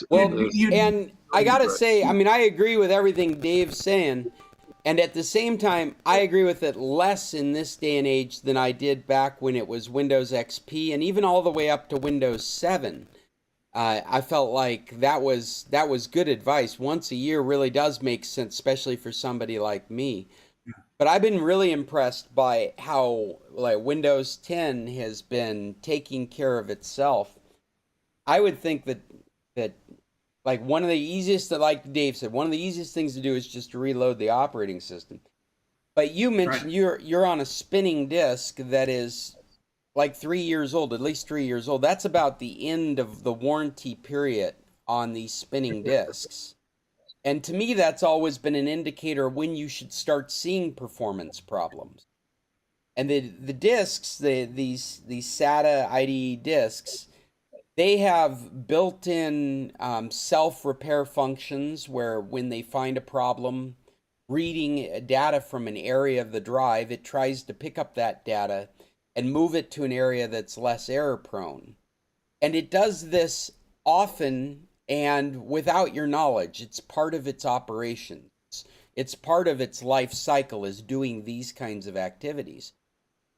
Well, and I gotta say, I mean, I agree with everything Dave's saying, and at the same time, I agree with it less in this day and age than I did back when it was Windows XP, and even all the way up to Windows 7. I felt like that was good advice. Once a year really does make sense, especially for somebody like me. But I've been really impressed by how like Windows 10 has been taking care of itself. I would think that like one of the easiest, like Dave said, one of the easiest things to do is just to reload the operating system. But you mentioned you're on a spinning disk that is like 3 years old, at least 3 years old. That's about the end of the warranty period on these spinning disks. And to me, that's always been an indicator of when you should start seeing performance problems. And the disks, these SATA IDE disks, they have built-in self-repair functions where when they find a problem, reading data from an area of the drive, it tries to pick up that data and move it to an area that's less error-prone. And it does this often and without your knowledge. It's part of its operations. It's part of its life cycle is doing these kinds of activities.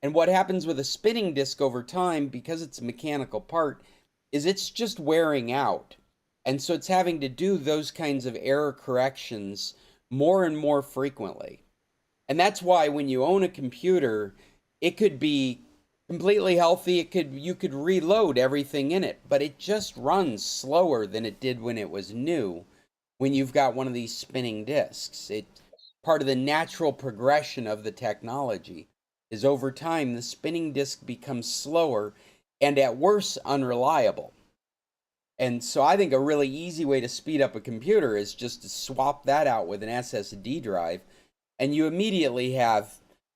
And what happens with a spinning disk over time, because it's a mechanical part, is it's just wearing out. And so it's having to do those kinds of error corrections more and more frequently. And that's why when you own a computer, it could be completely healthy. You could reload everything in it, but it just runs slower than it did when it was new. When you've got one of these spinning disks, it's part of the natural progression of the technology. Is over time the spinning disk becomes slower and at worst unreliable. And so I think a really easy way to speed up a computer is just to swap that out with an SSD drive, and you immediately have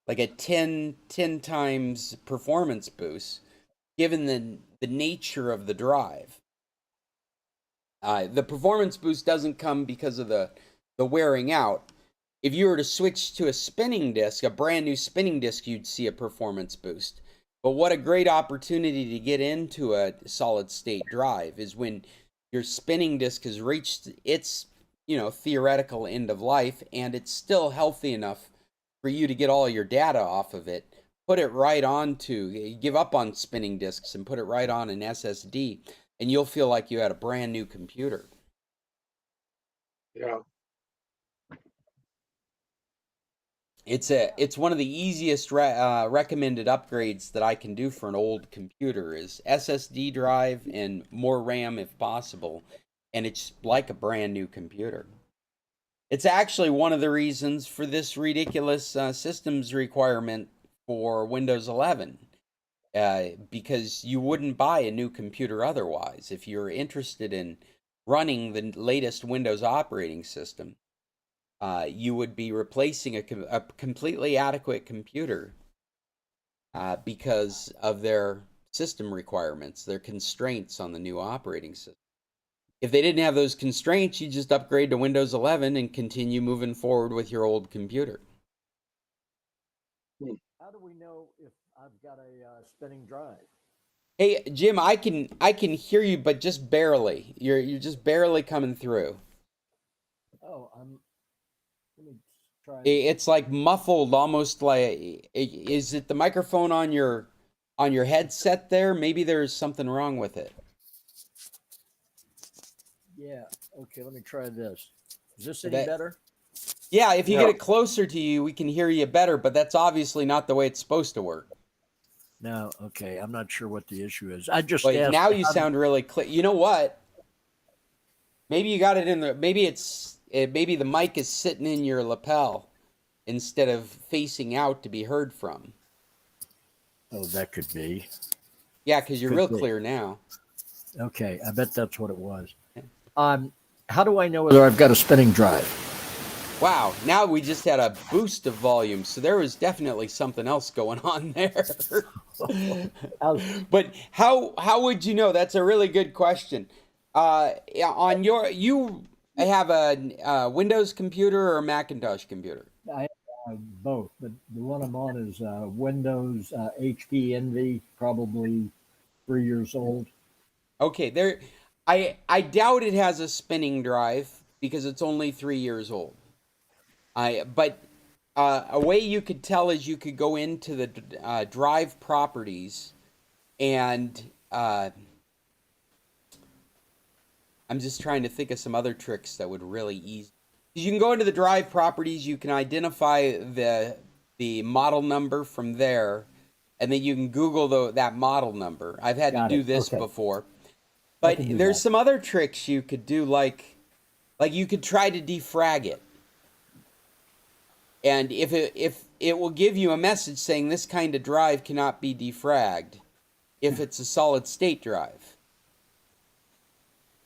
like a 10 times performance boost given the nature of the drive. The performance boost doesn't come because of the wearing out. If you were to switch to a spinning disk, a brand new spinning disk, you'd see a performance boost. But what a great opportunity to get into a solid state drive is when your spinning disk has reached its, theoretical end of life and it's still healthy enough for you to get all your data off of it. Put it right onto, give up on spinning disks and put it right on an SSD, and you'll feel like you had a brand new computer. Yeah. It's one of the easiest recommended upgrades that I can do for an old computer is SSD drive and more RAM if possible, and it's like a brand new computer. It's actually one of the reasons for this ridiculous systems requirement for Windows 11, because you wouldn't buy a new computer otherwise if you're interested in running the latest Windows operating system. You would be replacing a completely adequate computer because of their system requirements, their constraints on the new operating system. If they didn't have those constraints, you just upgrade to Windows 11 and continue moving forward with your old computer. How do we know if I've got a spinning drive? Hey, Jim, I can hear you, but just barely. You're just barely coming through. Oh, let me try. It's like muffled, almost like. Is it the microphone on your headset there? Maybe there's something wrong with it. Yeah. Okay, let me try this. Is this any better? Yeah, if you get it closer to you, we can hear you better, but that's obviously not the way it's supposed to work. No. Okay, I'm not sure what the issue is. I just But asked. now you sound really clear. You know what? Maybe you got it in the. Maybe the mic is sitting in your lapel instead of facing out to be heard from. Oh, that could be. Yeah, because you're Could real be. clear now. Okay, I bet that's what it was. How do I know whether I've got a spinning drive? Wow, now we just had a boost of volume, so there was definitely something else going on there. But how would you know? That's a really good question. You have a Windows computer or a Macintosh computer? I have both, but the one I'm on is Windows HP Envy, probably 3 years old. Okay, I doubt it has a spinning drive because it's only 3 years old. But a way you could tell is you could go into the drive properties and I'm just trying to think of some other tricks that would really ease. You can go into the drive properties, you can identify the model number from there, and then you can Google that model number. I've had to do this before. But there's some other tricks you could do, like you could try to defrag it. And if it will give you a message saying this kind of drive cannot be defragged if it's a solid state drive.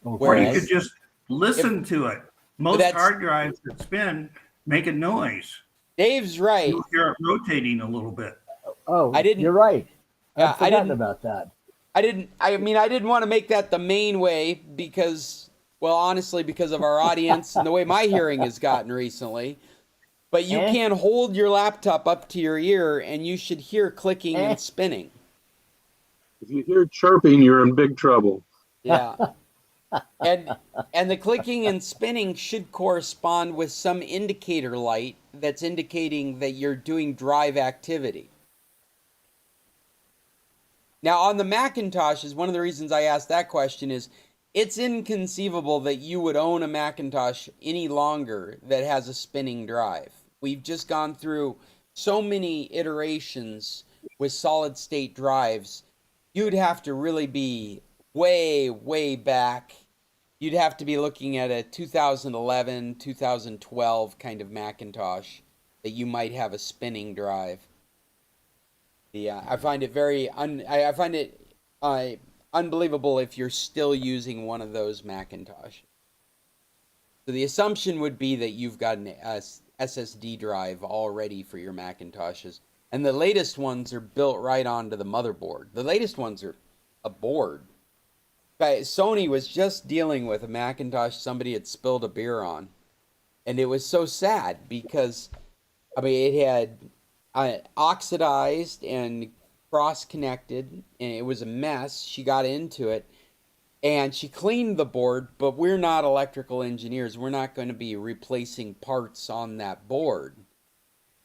Or you could just listen to it. Most hard drives that spin make a noise. Dave's right. You'll hear it rotating a little bit. Oh, you're right. I've forgotten about that. I didn't want to make that the main way because, well, honestly, because of our audience and the way my hearing has gotten recently. But you can hold your laptop up to your ear and you should hear clicking and spinning. If you hear chirping, you're in big trouble. Yeah. And the clicking and spinning should correspond with some indicator light that's indicating that you're doing drive activity. Now, on the Macintoshes, one of the reasons I asked that question is it's inconceivable that you would own a Macintosh any longer that has a spinning drive. We've just gone through so many iterations with solid state drives. You'd have to really be way, way back. You'd have to be looking at a 2011, 2012 kind of Macintosh that you might have a spinning drive. Yeah, I find it unbelievable if you're still using one of those Macintosh. So the assumption would be that you've got an SSD drive already for your Macintoshes. And the latest ones are built right onto the motherboard. The latest ones are a board. Sony was just dealing with a Macintosh somebody had spilled a beer on. And it was so sad because, it had oxidized and cross-connected, and it was a mess. She got into it, and she cleaned the board, but we're not electrical engineers. We're not going to be replacing parts on that board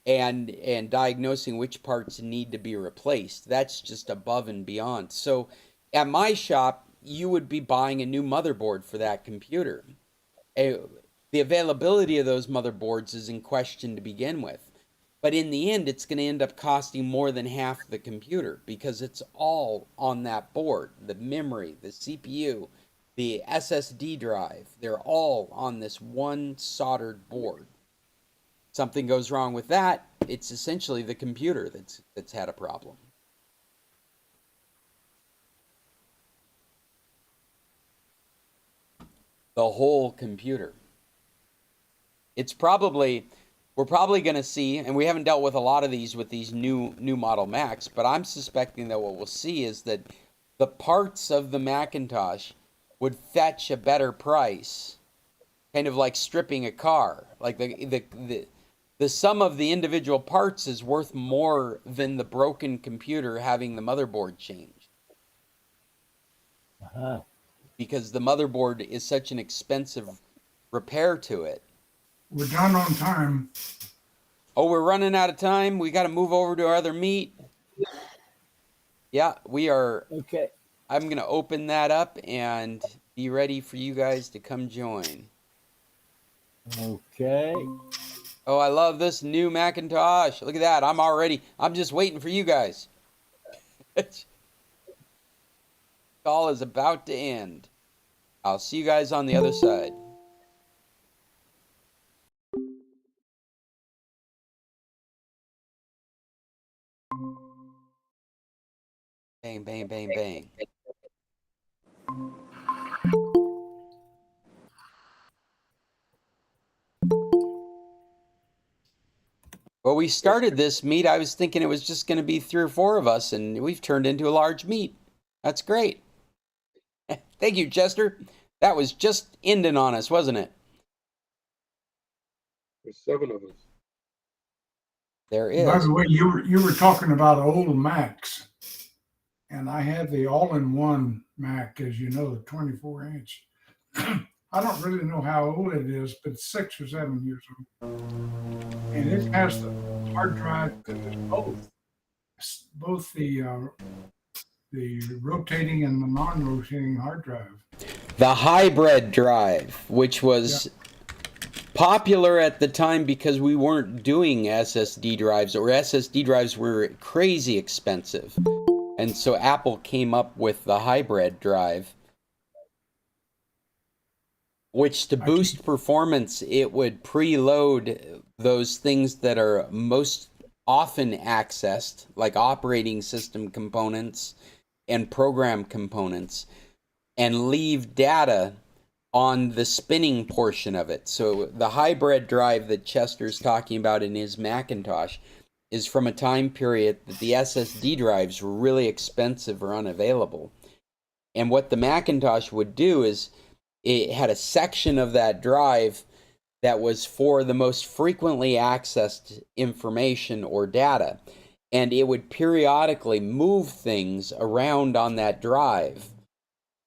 and diagnosing which parts need to be replaced. That's just above and beyond. So at my shop, you would be buying a new motherboard for that computer. The availability of those motherboards is in question to begin with. But in the end, it's going to end up costing more than half the computer because it's all on that board. The memory, the CPU, the SSD drive, they're all on this one soldered board. Something goes wrong with that, it's essentially the computer that's had a problem. The whole computer. We're probably going to see, and we haven't dealt with a lot of these with these new model Macs, but I'm suspecting that what we'll see is that the parts of the Macintosh would fetch a better price, kind of like stripping a car. Like the sum of the individual parts is worth more than the broken computer having the motherboard changed. Uh-huh. Because the motherboard is such an expensive repair to it. We're done on time. Oh, we're running out of time. We got to move over to our other meet. Yeah, we are. Okay. I'm going to open that up and be ready for you guys to come join. Okay. Oh, I love this new Macintosh. Look at that. I'm just waiting for you guys. Call is about to end. I'll see you guys on the other side. Bang, bang, bang, bang. Well, we started this meet. I was thinking it was just going to be 3 or 4 of us, and we've turned into a large meet. That's great. Thank you, Chester. That was just ending on us, wasn't it? There's 7 of us. There is. By the way, you were talking about old Macs, and I have the all-in-one Mac, as you know, the 24-inch. I don't really know how old it is, but it's 6 or 7 years old, and it has the hard drive that is both the rotating and the non-rotating hard drive. The hybrid drive, which was popular at the time because we weren't doing SSD drives, or SSD drives were crazy expensive. And so Apple came up with the hybrid drive, which to boost performance, it would preload those things that are most often accessed, like operating system components and program components, and leave data on the spinning portion of it. So the hybrid drive that Chester's talking about in his Macintosh is from a time period that the SSD drives were really expensive or unavailable. And what the Macintosh would do is it had a section of that drive that was for the most frequently accessed information or data. And it would periodically move things around on that drive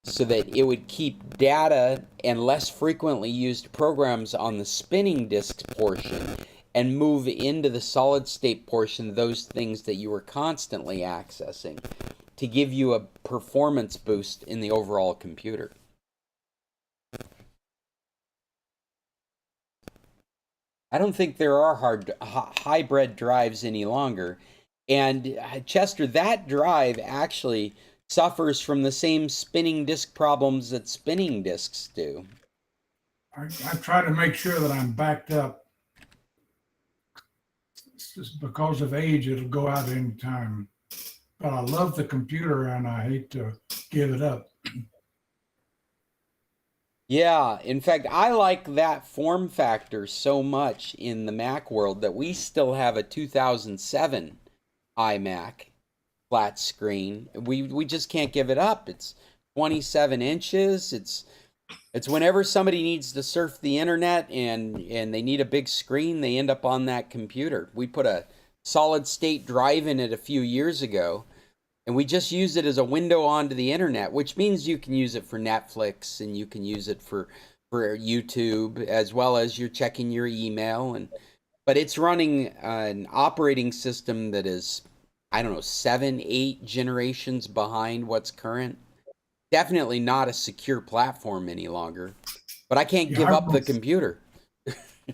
so that it would keep data and less frequently used programs on the spinning disk portion and move into the solid state portion those things that you were constantly accessing to give you a performance boost in the overall computer. I don't think there are hybrid drives any longer. And Chester, that drive actually suffers from the same spinning disk problems that spinning disks do. I try to make sure that I'm backed up. It's just because of age, it'll go out any time. But I love the computer and I hate to give it up. Yeah, in fact, I like that form factor so much in the Mac world that we still have a 2007 iMac flat screen. We just can't give it up. It's 27 inches. It's whenever somebody needs to surf the internet and they need a big screen, they end up on that computer. We put a solid state drive in it a few years ago, and we just use it as a window onto the internet, which means you can use it for Netflix and you can use it for YouTube, as well as you're checking your email. But it's running an operating system that is, I don't know, 7, 8 generations behind what's current. Definitely not a secure platform any longer. But I can't give up the computer.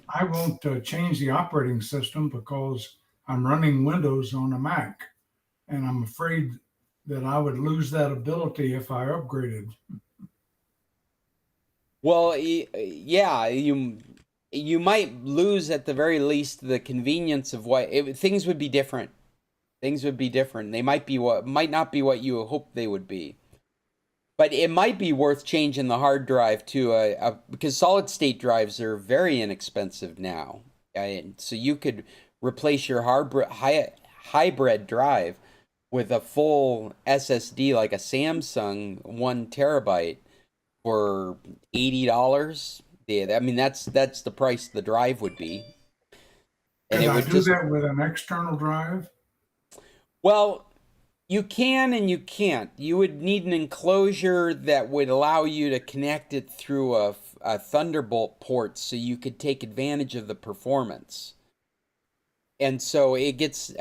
I won't change the operating system because I'm running Windows on a Mac, and I'm afraid that I would lose that ability if I upgraded. Well, yeah, you might lose at the very least the convenience of things would be different. Things would be different. They might not be what you hope they would be. But it might be worth changing the hard drive to because solid state drives are very inexpensive now. So you could replace your hybrid drive with a full SSD like a Samsung 1 terabyte for $80. Yeah, I mean that's the price the drive would be. And Could it I would do just that with an external drive? well, you can and you can't. You would need an enclosure that would allow you to connect it through a Thunderbolt port so you could take advantage of the performance. And so it's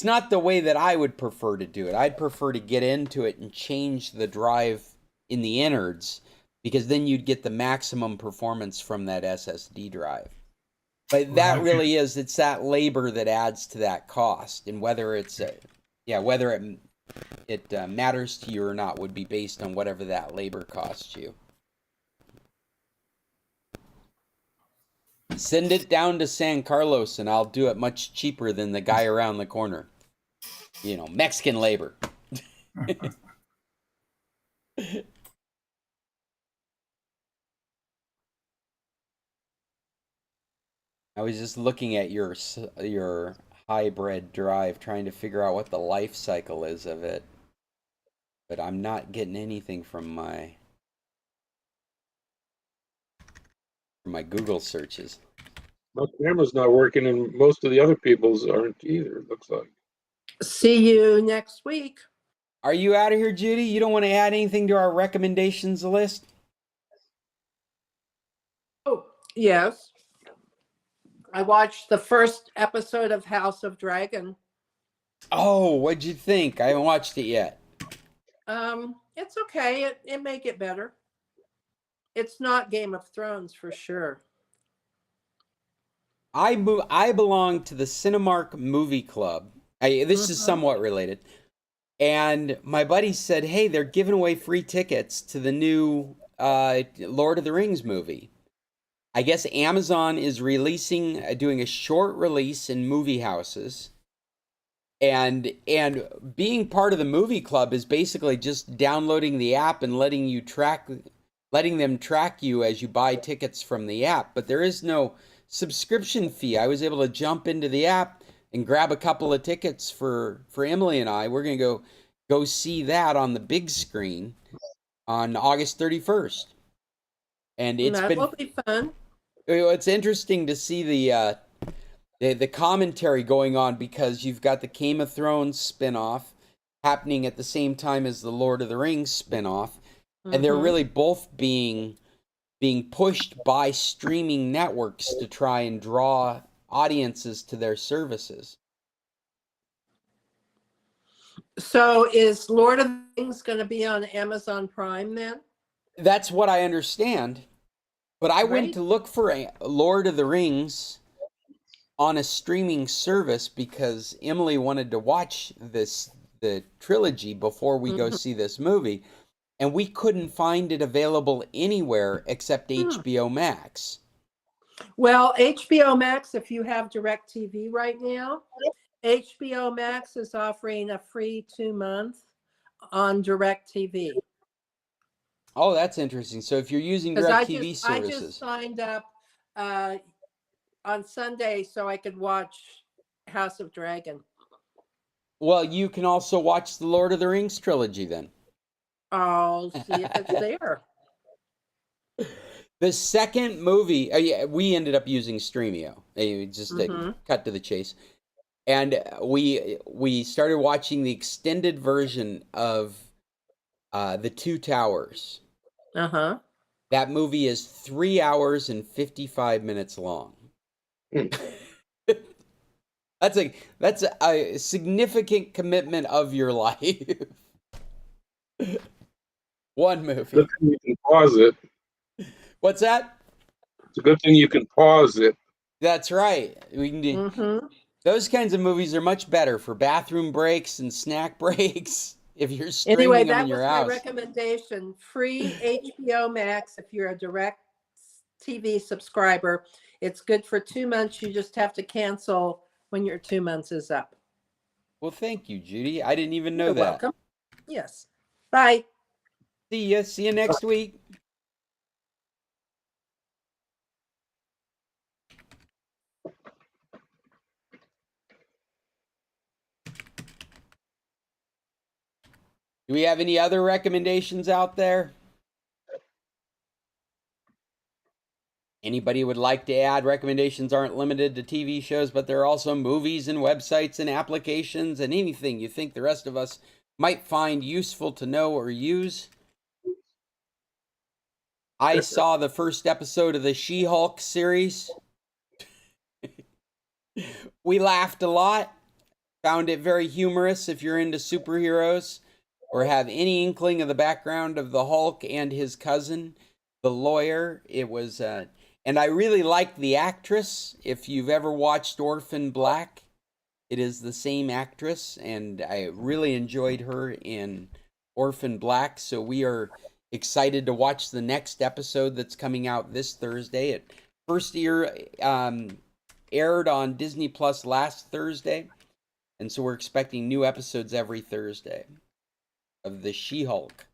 not the way that I would prefer to do it. I'd prefer to get into it and change the drive in the innards because then you'd get the maximum performance from that SSD drive. But that really it's that labor that adds to that cost, and whether whether it matters to you or not would be based on whatever that labor costs you. Send it down to San Carlos and I'll do it much cheaper than the guy around the corner. Mexican labor. I was just looking at your hybrid drive, trying to figure out what the life cycle is of it, but I'm not getting anything from my Google searches. My camera's not working, and most of the other people's aren't either, it looks like. See you next week. Are you out of here, Judy? You don't want to add anything to our recommendations list? Oh, yes. I watched the first episode of House of Dragon. Oh, what'd you think? I haven't watched it yet. It's okay. It may get better. It's not Game of Thrones for sure. I belong to the Cinemark Movie Club. This is somewhat related. And my buddy said, hey, they're giving away free tickets to the new Lord of the Rings movie. I guess Amazon is doing a short release in movie houses. And being part of the movie club is basically just downloading the app and letting them track you as you buy tickets from the app. But there is no subscription fee. I was able to jump into the app and grab a couple of tickets for Emily and I. We're going to go see that on the big screen on August 31st. And that will be fun. It's interesting to see the commentary going on because you've got the Game of Thrones spinoff happening at the same time as the Lord of the Rings spinoff. And they're really both being pushed by streaming networks to try and draw audiences to their services. So is Lord of the Rings going to be on Amazon Prime then? That's what I understand. But I went to look for a Lord of the Rings on a streaming service because Emily wanted to watch the trilogy before we go see this movie. And we couldn't find it available anywhere except HBO Max. Well, HBO Max, if you have DirecTV right now, HBO Max is offering a free 2 month on DirecTV. Oh, that's interesting. So if you're using DirecTV services. I just signed up on Sunday so I could watch House of Dragon. Well, you can also watch the Lord of the Rings trilogy then. I'll see if it's there. The second movie, we ended up using Streamio. Just to cut to the chase. And we started watching the extended version of The Two Towers. That movie is 3 hours and 55 minutes long. That's a significant commitment of your life. One movie. Good thing you can pause it. What's that? It's a good thing you can pause it. That's right. We can do. Those kinds of movies are much better for bathroom breaks and snack breaks if you're streaming Anyway, them that in your was my house. recommendation. Free HBO Max if you're a direct TV subscriber. It's good for 2 months. You just have to cancel when your 2 months is up. Well, thank you, Judy. I didn't even know You're that. welcome. Yes. Bye. See ya. See you next week. Do we have any other recommendations out there? Anybody would like to add? Recommendations aren't limited to TV shows, but there are also movies and websites and applications and anything you think the rest of us might find useful to know or use. I saw the first episode of the She-Hulk series. We laughed a lot. Found it very humorous if you're into superheroes or have any inkling of the background of the Hulk and his cousin, the lawyer. It was, and I really liked the actress. If you've ever watched Orphan Black, it is the same actress, and I really enjoyed her in Orphan Black. So we are excited to watch the next episode that's coming out this Thursday. It first aired on Disney Plus last Thursday, and so we're expecting new episodes every Thursday of the She-Hulk.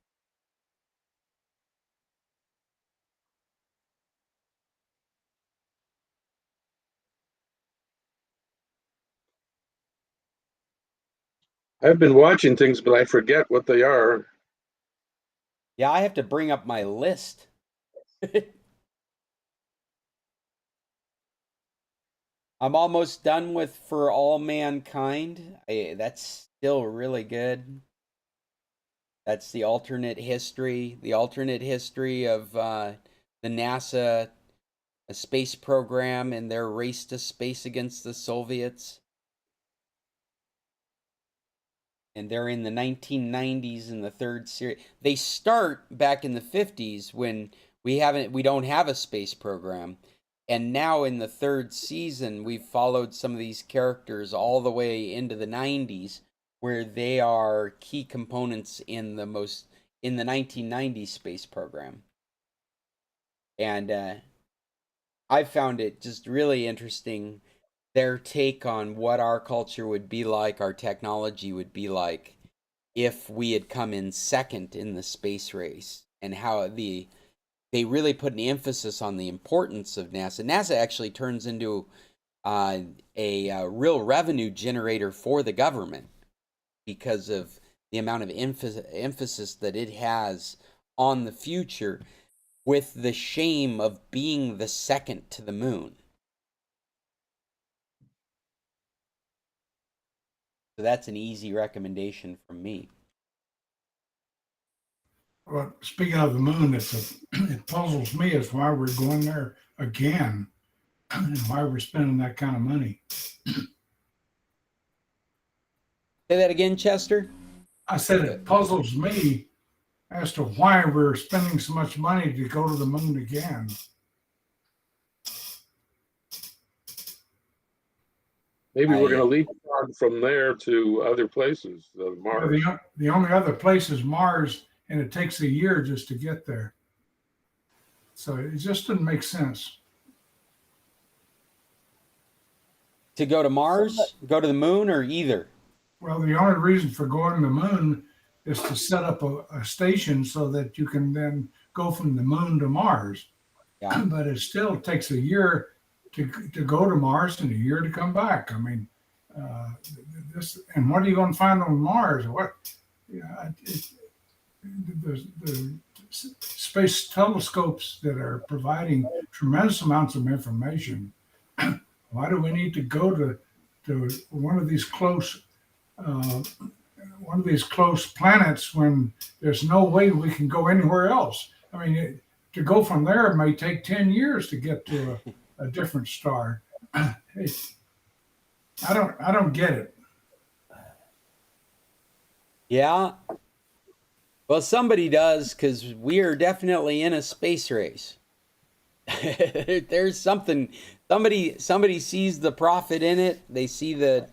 I've been watching things, but I forget what they are. Yeah, I have to bring up my list. I'm almost done with For All Mankind. That's still really good. That's the alternate history of the NASA space program and their race to space against the Soviets. And they're in the 1990s in the third series. They start back in the 50s when we don't have a space program. And now in the third season, we've followed some of these characters all the way into the 90s, where they are key components in the 1990s space program. And I found it just really interesting, their take on what our culture would be like, our technology would be like, if we had come in second in the space race, and how they really put an emphasis on the importance of NASA. NASA actually turns into a real revenue generator for the government because of the amount of emphasis that it has on the future, with the shame of being the second to the moon. So that's an easy recommendation from me. Well, speaking of the moon, it puzzles me as why we're going there again and why we're spending that kind of money. Say that again, Chester? I said it puzzles me as to why we're spending so much money to go to the moon again. Maybe we're going to leapfrog from there to other places, Mars. The only other place is Mars, and it takes a year just to get there. So it just doesn't make sense. To go to Mars, go to the moon, or either? Well, the only reason for going to the moon is to set up a station so that you can then go from the moon to Mars. Yeah. But it still takes a year to go to Mars and a year to come back. I mean, and what are you going to find on Mars? The space telescopes that are providing tremendous amounts of information. Why do we need to go to one of these close planets when there's no way we can go anywhere else? I mean, to go from there, it may take 10 years to get to a different star. I don't get it. Yeah. Well, somebody does, because we are definitely in a space race. There's something somebody sees the profit in it. They see that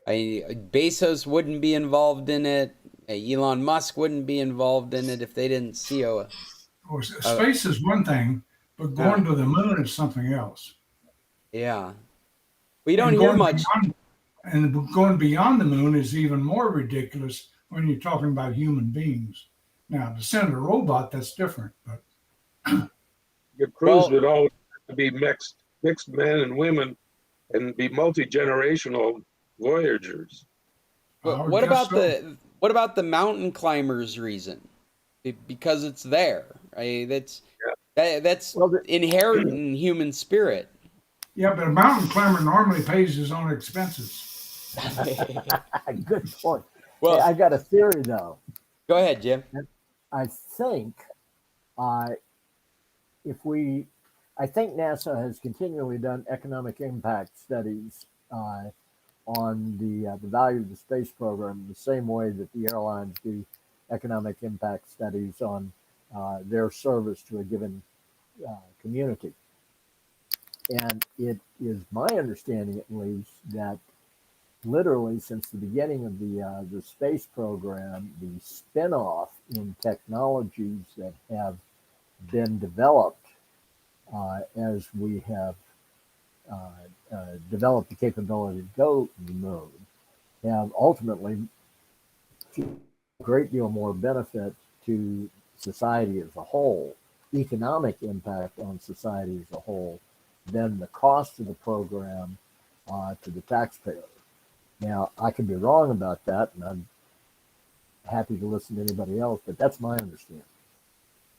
Bezos wouldn't be involved in it. Elon Musk wouldn't be involved in it if they didn't see Well, space is one thing, but going to the moon is something else. Yeah. We don't And hear going much. And going beyond the moon is even more ridiculous when you're talking about human beings. Now, to send a robot, that's different. But Your crews would always have to be mixed men and women and be multi-generational voyagers. What about the mountain climbers reason? Because it's there. Right? That's inherent in human spirit. Yeah, but a mountain climber normally pays his own expenses. Good point. Well, hey, I got a theory though. Go ahead, Jim. I think I think NASA has continually done economic impact studies on the value of the space program, the same way that the airlines do economic impact studies on their service to a given community. And it is my understanding, at least, that literally since the beginning of the space program, the spin-off in technologies that have been developed as we have developed the capability to go to the moon have ultimately a great deal more benefit to society as a whole, economic impact on society as a whole, than the cost of the program to the taxpayer. Now, I could be wrong about that, and I'm happy to listen to anybody else, but that's my understanding.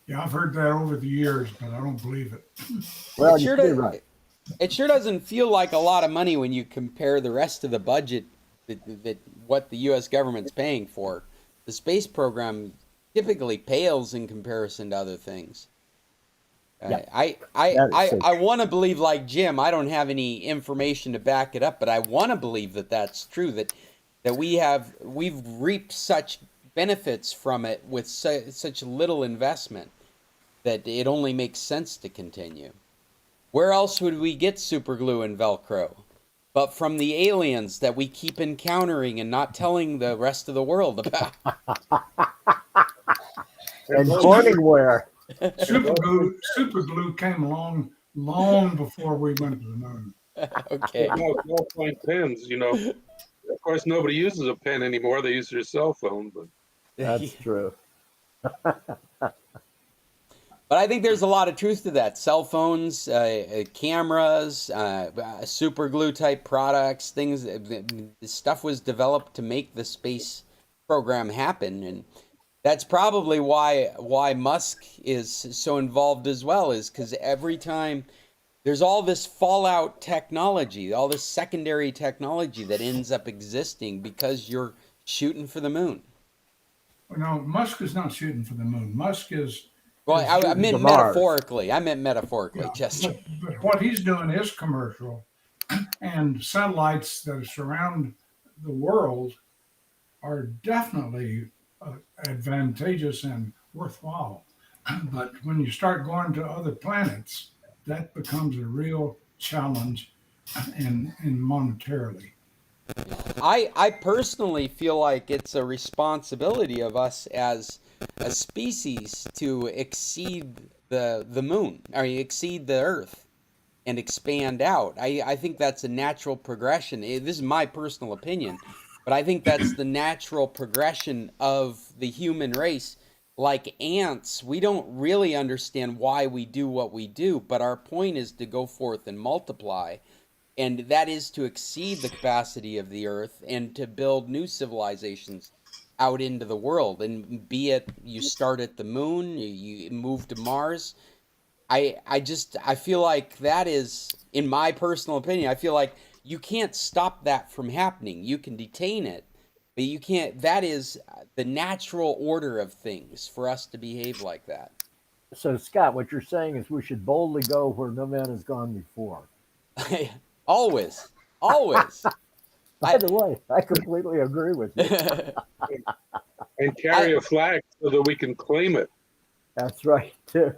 Yeah, I've heard that over the years, but I don't believe it. Well, you're right. It sure doesn't feel like a lot of money when you compare the rest of the budget that what the U.S. government's paying for. The space program typically pales in comparison to other things. Yeah, I want to believe, like Jim, I don't have any information to back it up, but I want to believe that that's true, that we've reaped such benefits from it with such little investment that it only makes sense to continue. Where else would we get super glue and Velcro? But from the aliens that we keep encountering and not telling the rest of the world about. And Corningware. Super glue came along long before we went to the moon. Okay. Ballpoint pens, Of course, nobody uses a pen anymore. They use their cell phone. But that's true. But I think there's a lot of truth to that. Cell phones, cameras, super glue type products, things. Stuff was developed to make the space program happen, and that's probably why Musk is so involved as well. Is because every time there's all this fallout technology, all this secondary technology that ends up existing because you're shooting for the moon. No, Musk is not shooting for the moon. Musk is. Well, I meant metaphorically. Yeah, Chester. But what he's doing is commercial, and satellites that surround the world are definitely advantageous and worthwhile. But when you start going to other planets, that becomes a real challenge in monetarily. I personally feel like it's a responsibility of us as a species to exceed the moon, or exceed the Earth, and expand out. I think that's a natural progression. This is my personal opinion, but I think that's the natural progression of the human race. Like ants, we don't really understand why we do what we do, but our point is to go forth and multiply. And that is to exceed the capacity of the Earth and to build new civilizations out into the world. And be it you start at the moon, you move to Mars. I feel like that is, in my personal opinion, I feel like you can't stop that from happening. You can detain it, but you can't. That is the natural order of things for us to behave like that. So, Scott, what you're saying is we should boldly go where no man has gone before. Always. By the way, I completely agree with you. and carry a flag so that we can claim it. That's right, too.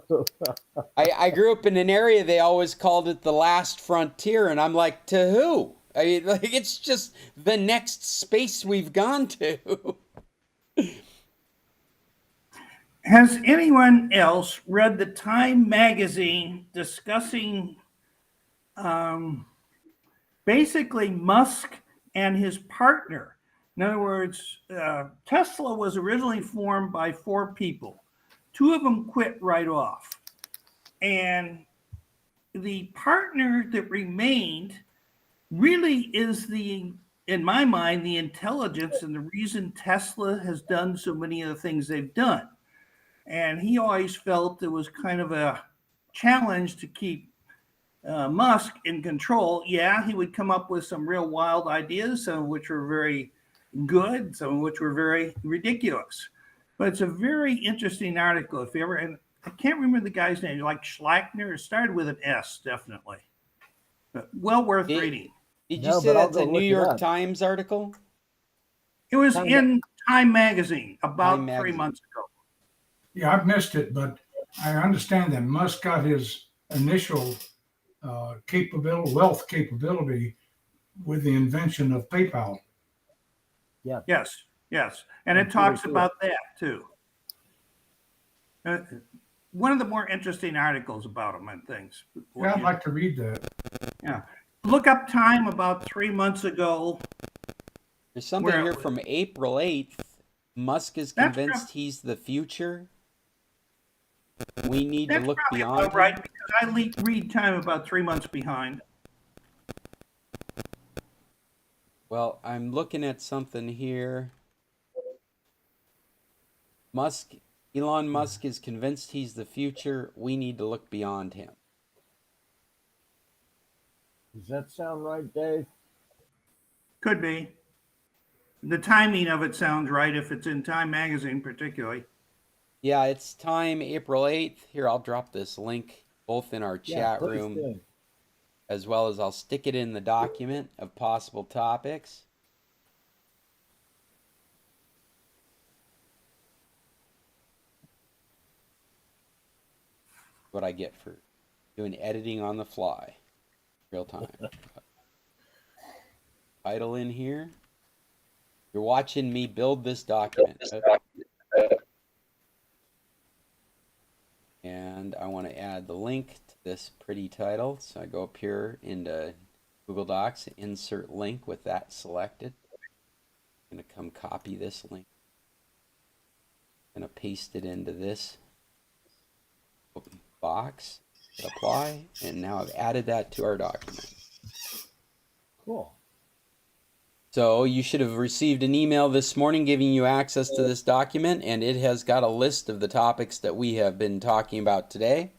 I grew up in an area, they always called it the last frontier, and I'm like, to who? I mean, like, it's just the next space we've gone to. Has anyone else read the Time magazine discussing basically Musk and his partner? In other words, Tesla was originally formed by 4 people. 2 of them quit right off. And the partner that remained really is in my mind, the intelligence and the reason Tesla has done so many of the things they've done. And he always felt it was kind of a challenge to keep Musk in control. Yeah, he would come up with some real wild ideas, some of which were very good, some of which were very ridiculous. But it's a very interesting article. If you ever, and I can't remember the guy's name, like Schlackner. It started with an S, definitely. But well worth reading. Did you say that's a New York Times article? It was in Time magazine about 3 months ago. Yeah, I've missed it, but I understand that Musk got his initial wealth capability with the invention of PayPal. Yeah. Yes. And it talks about that too. One of the more interesting articles about him and things. Yeah, I'd like to read that. Yeah. Look up Time about 3 months ago. There's something here from April 8th. Musk is convinced he's the future. We need to look beyond. Right, because I read Time about 3 months behind. Well, I'm looking at something here. Elon Musk is convinced he's the future. We need to look beyond him. Does that sound right, Dave? Could be. The timing of it sounds right if it's in Time magazine particularly. Yeah, it's Time, April 8th. Here, I'll drop this link both in our chat room, as well as I'll stick it in the document of possible topics. What I get for doing editing on the fly, real time. Title in here. You're watching me build this document. And I want to add the link to this pretty title. So I go up here into Google Docs, insert link with that selected. I'm going to come copy this link. I'm going to paste it into this box, hit apply, and now I've added that to our document. Cool. So you should have received an email this morning giving you access to this document, and it has got a list of the topics that we have been talking about today.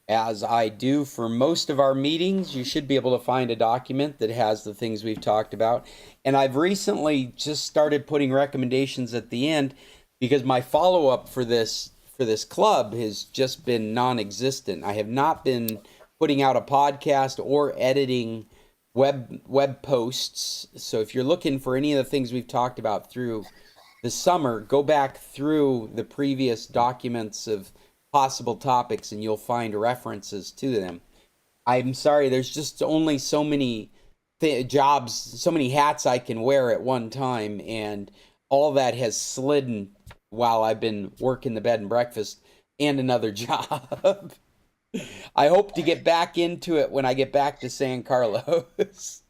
As I do for most of our meetings, you should be able to find a document that has the things we've talked about. And I've recently just started putting recommendations at the end because my follow-up for this club has just been non-existent. I have not been putting out a podcast or editing web posts. So if you're looking for any of the things we've talked about through the summer, go back through the previous documents of possible topics and you'll find references to them. I'm sorry, there's just only so many jobs, so many hats I can wear at one time, and all that has slid while I've been working the bed and breakfast and another job. I hope to get back into it when I get back to San Carlos.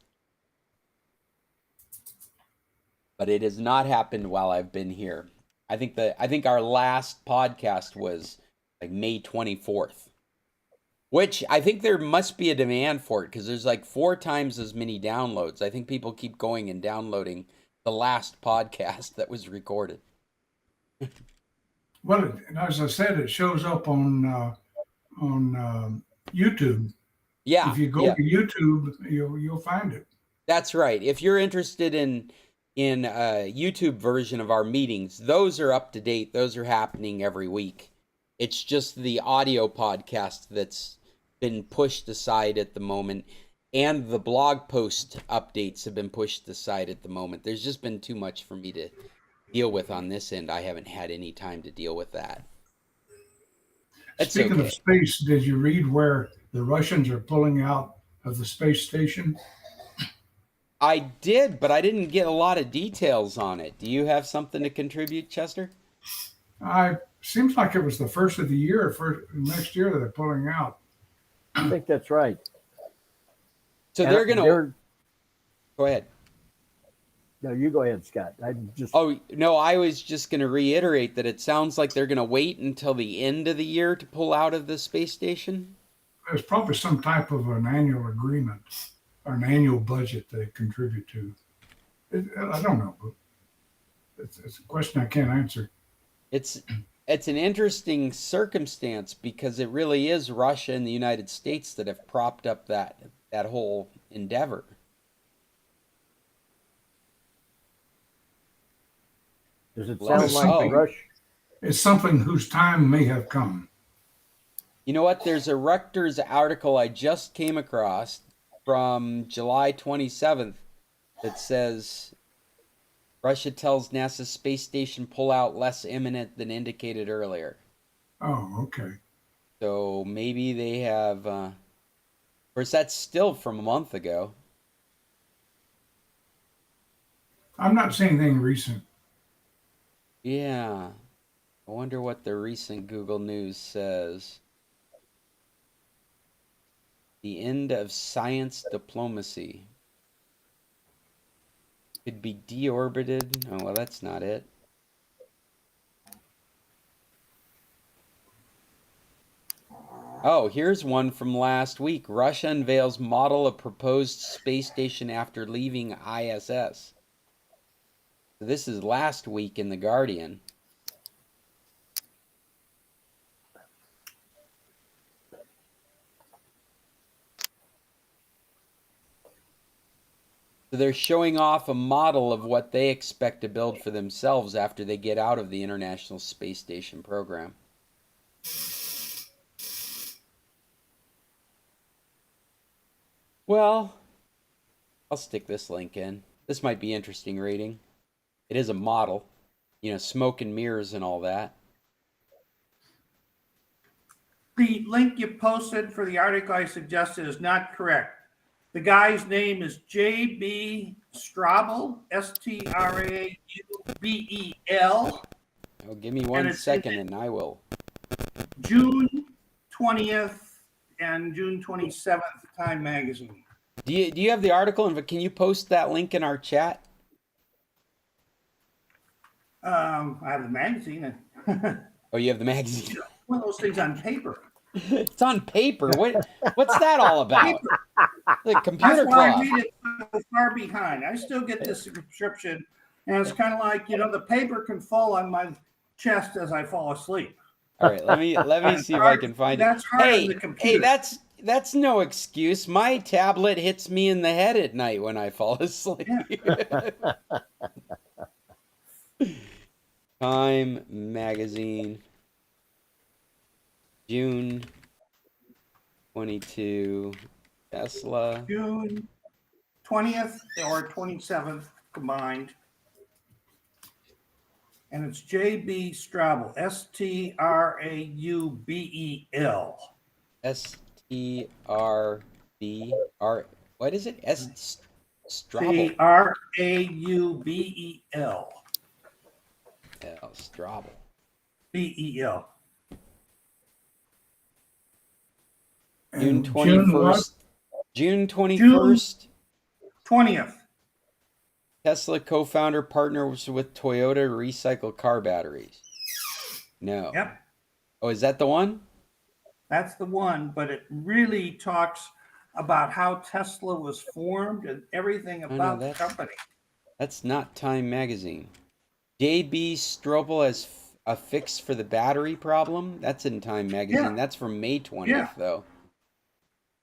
But it has not happened while I've been here. I think our last podcast was like May 24th, which I think there must be a demand for it because there's like 4 times as many downloads. I think people keep going and downloading the last podcast that was recorded. Well, as I said, it shows up on YouTube. Yeah. If you go to YouTube, you'll find it. That's right. If you're interested in a YouTube version of our meetings, those are up to date. Those are happening every week. It's just the audio podcast that's been pushed aside at the moment, and the blog post updates have been pushed aside at the moment. There's just been too much for me to deal with on this end. I haven't had any time to deal with that. That's Speaking okay. of space, did you read where the Russians are pulling out of the space station? I did, but I didn't get a lot of details on it. Do you have something to contribute, Chester? Seems like it was the first of the year, for next year that they're pulling out. I think that's right. So And they're going to go ahead. No, you go ahead, Scott. I just Oh, no, I was just going to reiterate that it sounds like they're going to wait until the end of the year to pull out of the space station. There's probably some type of an annual agreement or an annual budget they contribute to. I don't know, but it's a question I can't answer. It's an interesting circumstance because it really is Russia and the United States that have propped up that whole endeavor. does it Well, sound like the rush? It's something whose time may have come. You know what? There's a Reuters article I just came across from July 27th that says Russia tells NASA space station pullout less imminent than indicated earlier. Oh, okay. So maybe they have, of course, that's still from a month ago. I'm not saying anything recent. Yeah. I wonder what the recent Google News says. The end of science diplomacy. Could be deorbited. Oh, well, that's not it. Oh, here's one from last week. Russia unveils model of proposed space station after leaving ISS. So this is last week in The Guardian. So they're showing off a model of what they expect to build for themselves after they get out of the International Space Station program. Well, I'll stick this link in. This might be interesting reading. It is a model, you know, smoke and mirrors and all that. The link you posted for the article I suggested is not correct. The guy's name is J.B. Straubel, Straubel. Oh, give me 1 second and I will. June 20th and June 27th, Time Magazine. Do you have the article, and can you post that link in our chat? I have the magazine. Oh, you have the magazine. One of those things on paper. It's on paper. What's that all about? The computer That's why club. I read it so far behind. I still get this subscription, and it's kind of like, you know, the paper can fall on my chest as I fall asleep. All right, let me see if I can find it. That's hard on the computer. Hey, that's no excuse. My tablet hits me in the head at night when I fall asleep. Yeah. Time Magazine, June 22, Tesla. June 20th or 27th combined. And it's J.B. Straubel, Straubel. S-T-R-B-R. What is it? Straubel. Straubel. Straubel. B-E-L. June And 21st. June 21st. 20th. Tesla co-founder partners with Toyota to recycle car batteries. No. Yep. Oh, is that the one? That's the one, but it really talks about how Tesla was formed and everything about the company. That's not Time Magazine. J.B. Straubel has a fix for the battery problem. That's in Time Magazine. Yeah. That's from May 20th, Yeah. though.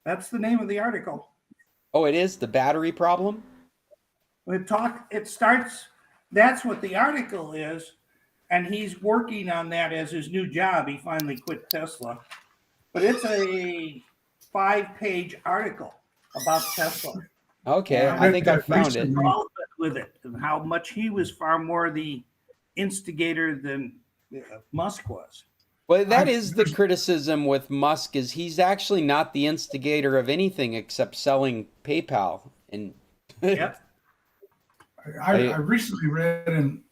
That's the name of the article. Oh, it is? The battery problem? It starts, that's what the article is, and he's working on that as his new job. He finally quit Tesla. But it's a 5-page article about Tesla. Okay, Yeah, I think I found it. Involvement with it and how much he was far more the instigator than Musk was. Well, that is the criticism with Musk, is he's actually not the instigator of anything except selling PayPal. And Yep. I recently read in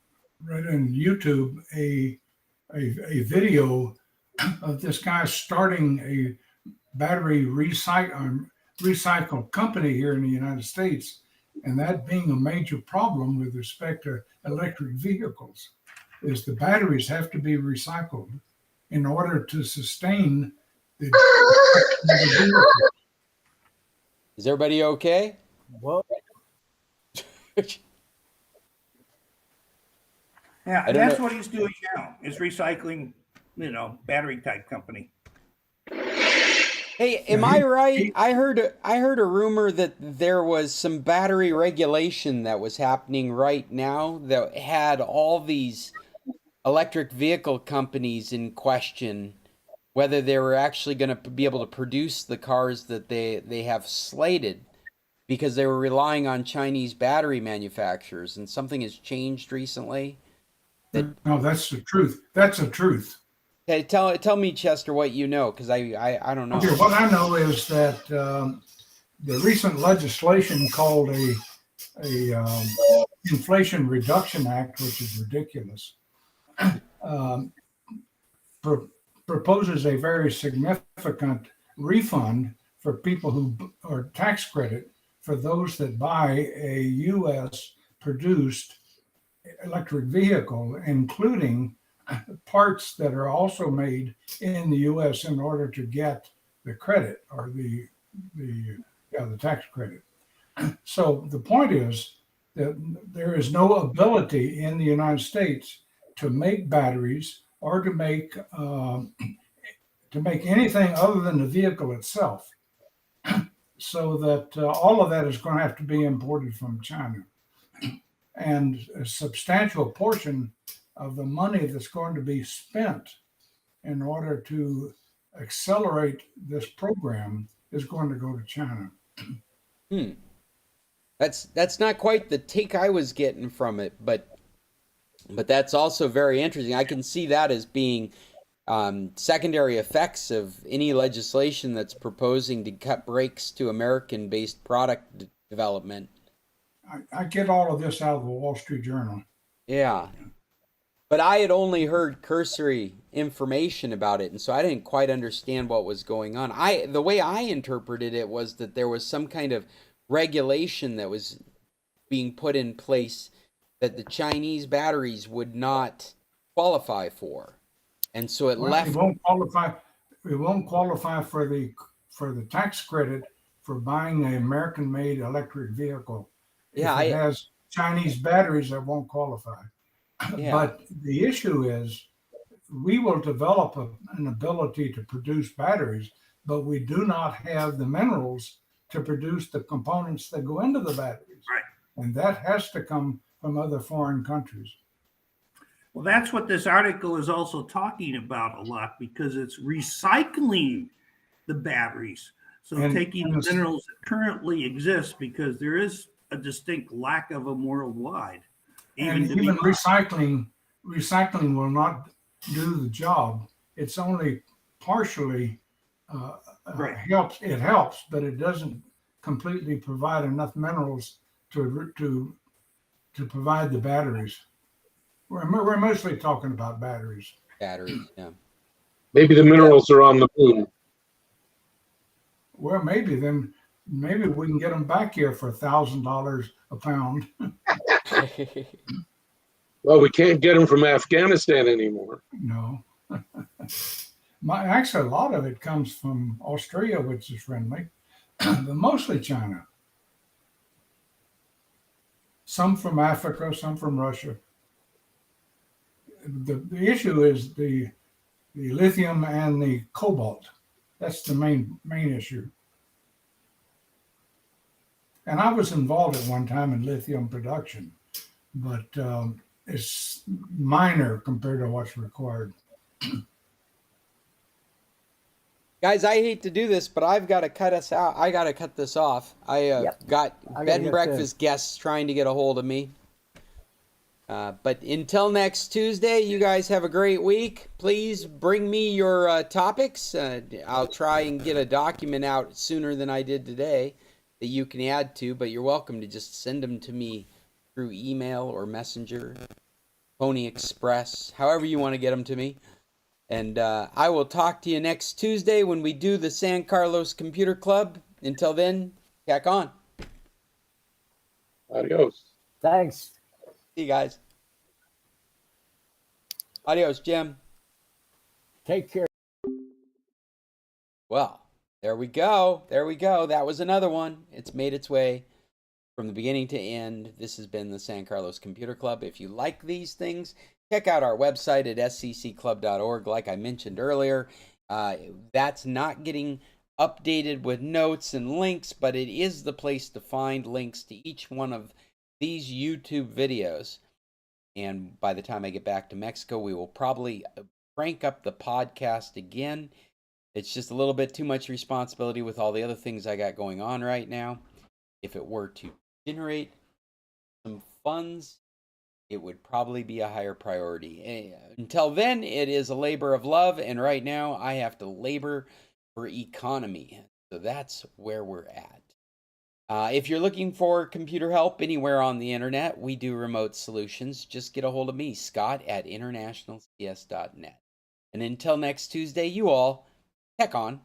YouTube a video of this guy starting a battery recycle company here in the United States, and that being a major problem with respect to electric vehicles, is the batteries have to be recycled in order to sustain the vehicle. is everybody okay? Well, Yeah, I don't that's know. what he's doing now, is recycling, battery type company. Hey, am I right? I heard a rumor that there was some battery regulation that was happening right now that had all these electric vehicle companies in question, whether they were actually going to be able to produce the cars that they have slated, because they were relying on Chinese battery manufacturers, and something has changed recently. No, that's the truth. That's the truth. Hey, tell me, Chester, what you know, because I don't know. Okay, what I know is that the recent legislation called a Inflation Reduction Act, which is ridiculous, proposes a very significant refund for people or tax credit for those that buy a U.S. produced electric vehicle, including parts that are also made in the U.S. in order to get the credit or the tax credit. So the point is that there is no ability in the United States to make batteries or to make anything other than the vehicle itself. So that all of that is going to have to be imported from China. And a substantial portion of the money that's going to be spent in order to accelerate this program is going to go to China. That's not quite the take I was getting from it, but that's also very interesting. I can see that as being secondary effects of any legislation that's proposing to cut brakes to American-based product development. I get all of this out of the Wall Street Journal. Yeah. But I had only heard cursory information about it, and so I didn't quite understand what was going on. The way I interpreted it was that there was some kind of regulation that was being put in place that the Chinese batteries would not qualify for. And so it left. It won't qualify. It won't qualify for the tax credit for buying an American-made electric vehicle. Yeah, if it has Chinese batteries, that won't qualify. Yeah. But the issue is, we will develop an ability to produce batteries, but we do not have the minerals to produce the components that go into the batteries. Right. And that has to come from other foreign countries. Well, that's what this article is also talking about a lot, because it's recycling the batteries. So taking the minerals that currently exist, because there is a distinct lack of them worldwide. Even recycling will not do the job. It's only partially helps. It helps, but it doesn't completely provide enough minerals to provide the batteries. We're mostly talking about batteries. Batteries, yeah. Maybe the minerals are on the moon. Well, maybe we can get them back here for $1,000 a pound. Well, we can't get them from Afghanistan anymore. No. Actually, a lot of it comes from Australia, which is friendly, but mostly China. Some from Africa, some from Russia. The issue is the lithium and the cobalt. That's the main issue. And I was involved at one time in lithium production, but it's minor compared to what's required. Guys, I hate to do this, but I've got to cut us out. I got to cut this off. I got bed and breakfast guests trying to get a hold of me. But until next Tuesday, you guys have a great week. Please bring me your topics. I'll try and get a document out sooner than I did today that you can add to, but you're welcome to just send them to me through email or messenger, Pony Express, however you want to get them to me. And I will talk to you next Tuesday when we do the San Carlos Computer Club. Until then, tack on. Adios. Thanks. See you guys. Adios, Jim. Take care. Well, there we go. There we go. That was another one. It's made its way from the beginning to end. This has been the San Carlos Computer Club. If you like these things, check out our website at scclub.org. Like I mentioned earlier, that's not getting updated with notes and links, but it is the place to find links to each one of these YouTube videos. And by the time I get back to Mexico, we will probably crank up the podcast again. It's just a little bit too much responsibility with all the other things I got going on right now. If it were to generate some funds, it would probably be a higher priority. Until then, it is a labor of love, and right now I have to labor for economy. So that's where we're at. If you're looking for computer help anywhere on the internet, we do remote solutions. Just get a hold of me, Scott, at internationalcs.net. And until next Tuesday, you all, heck on.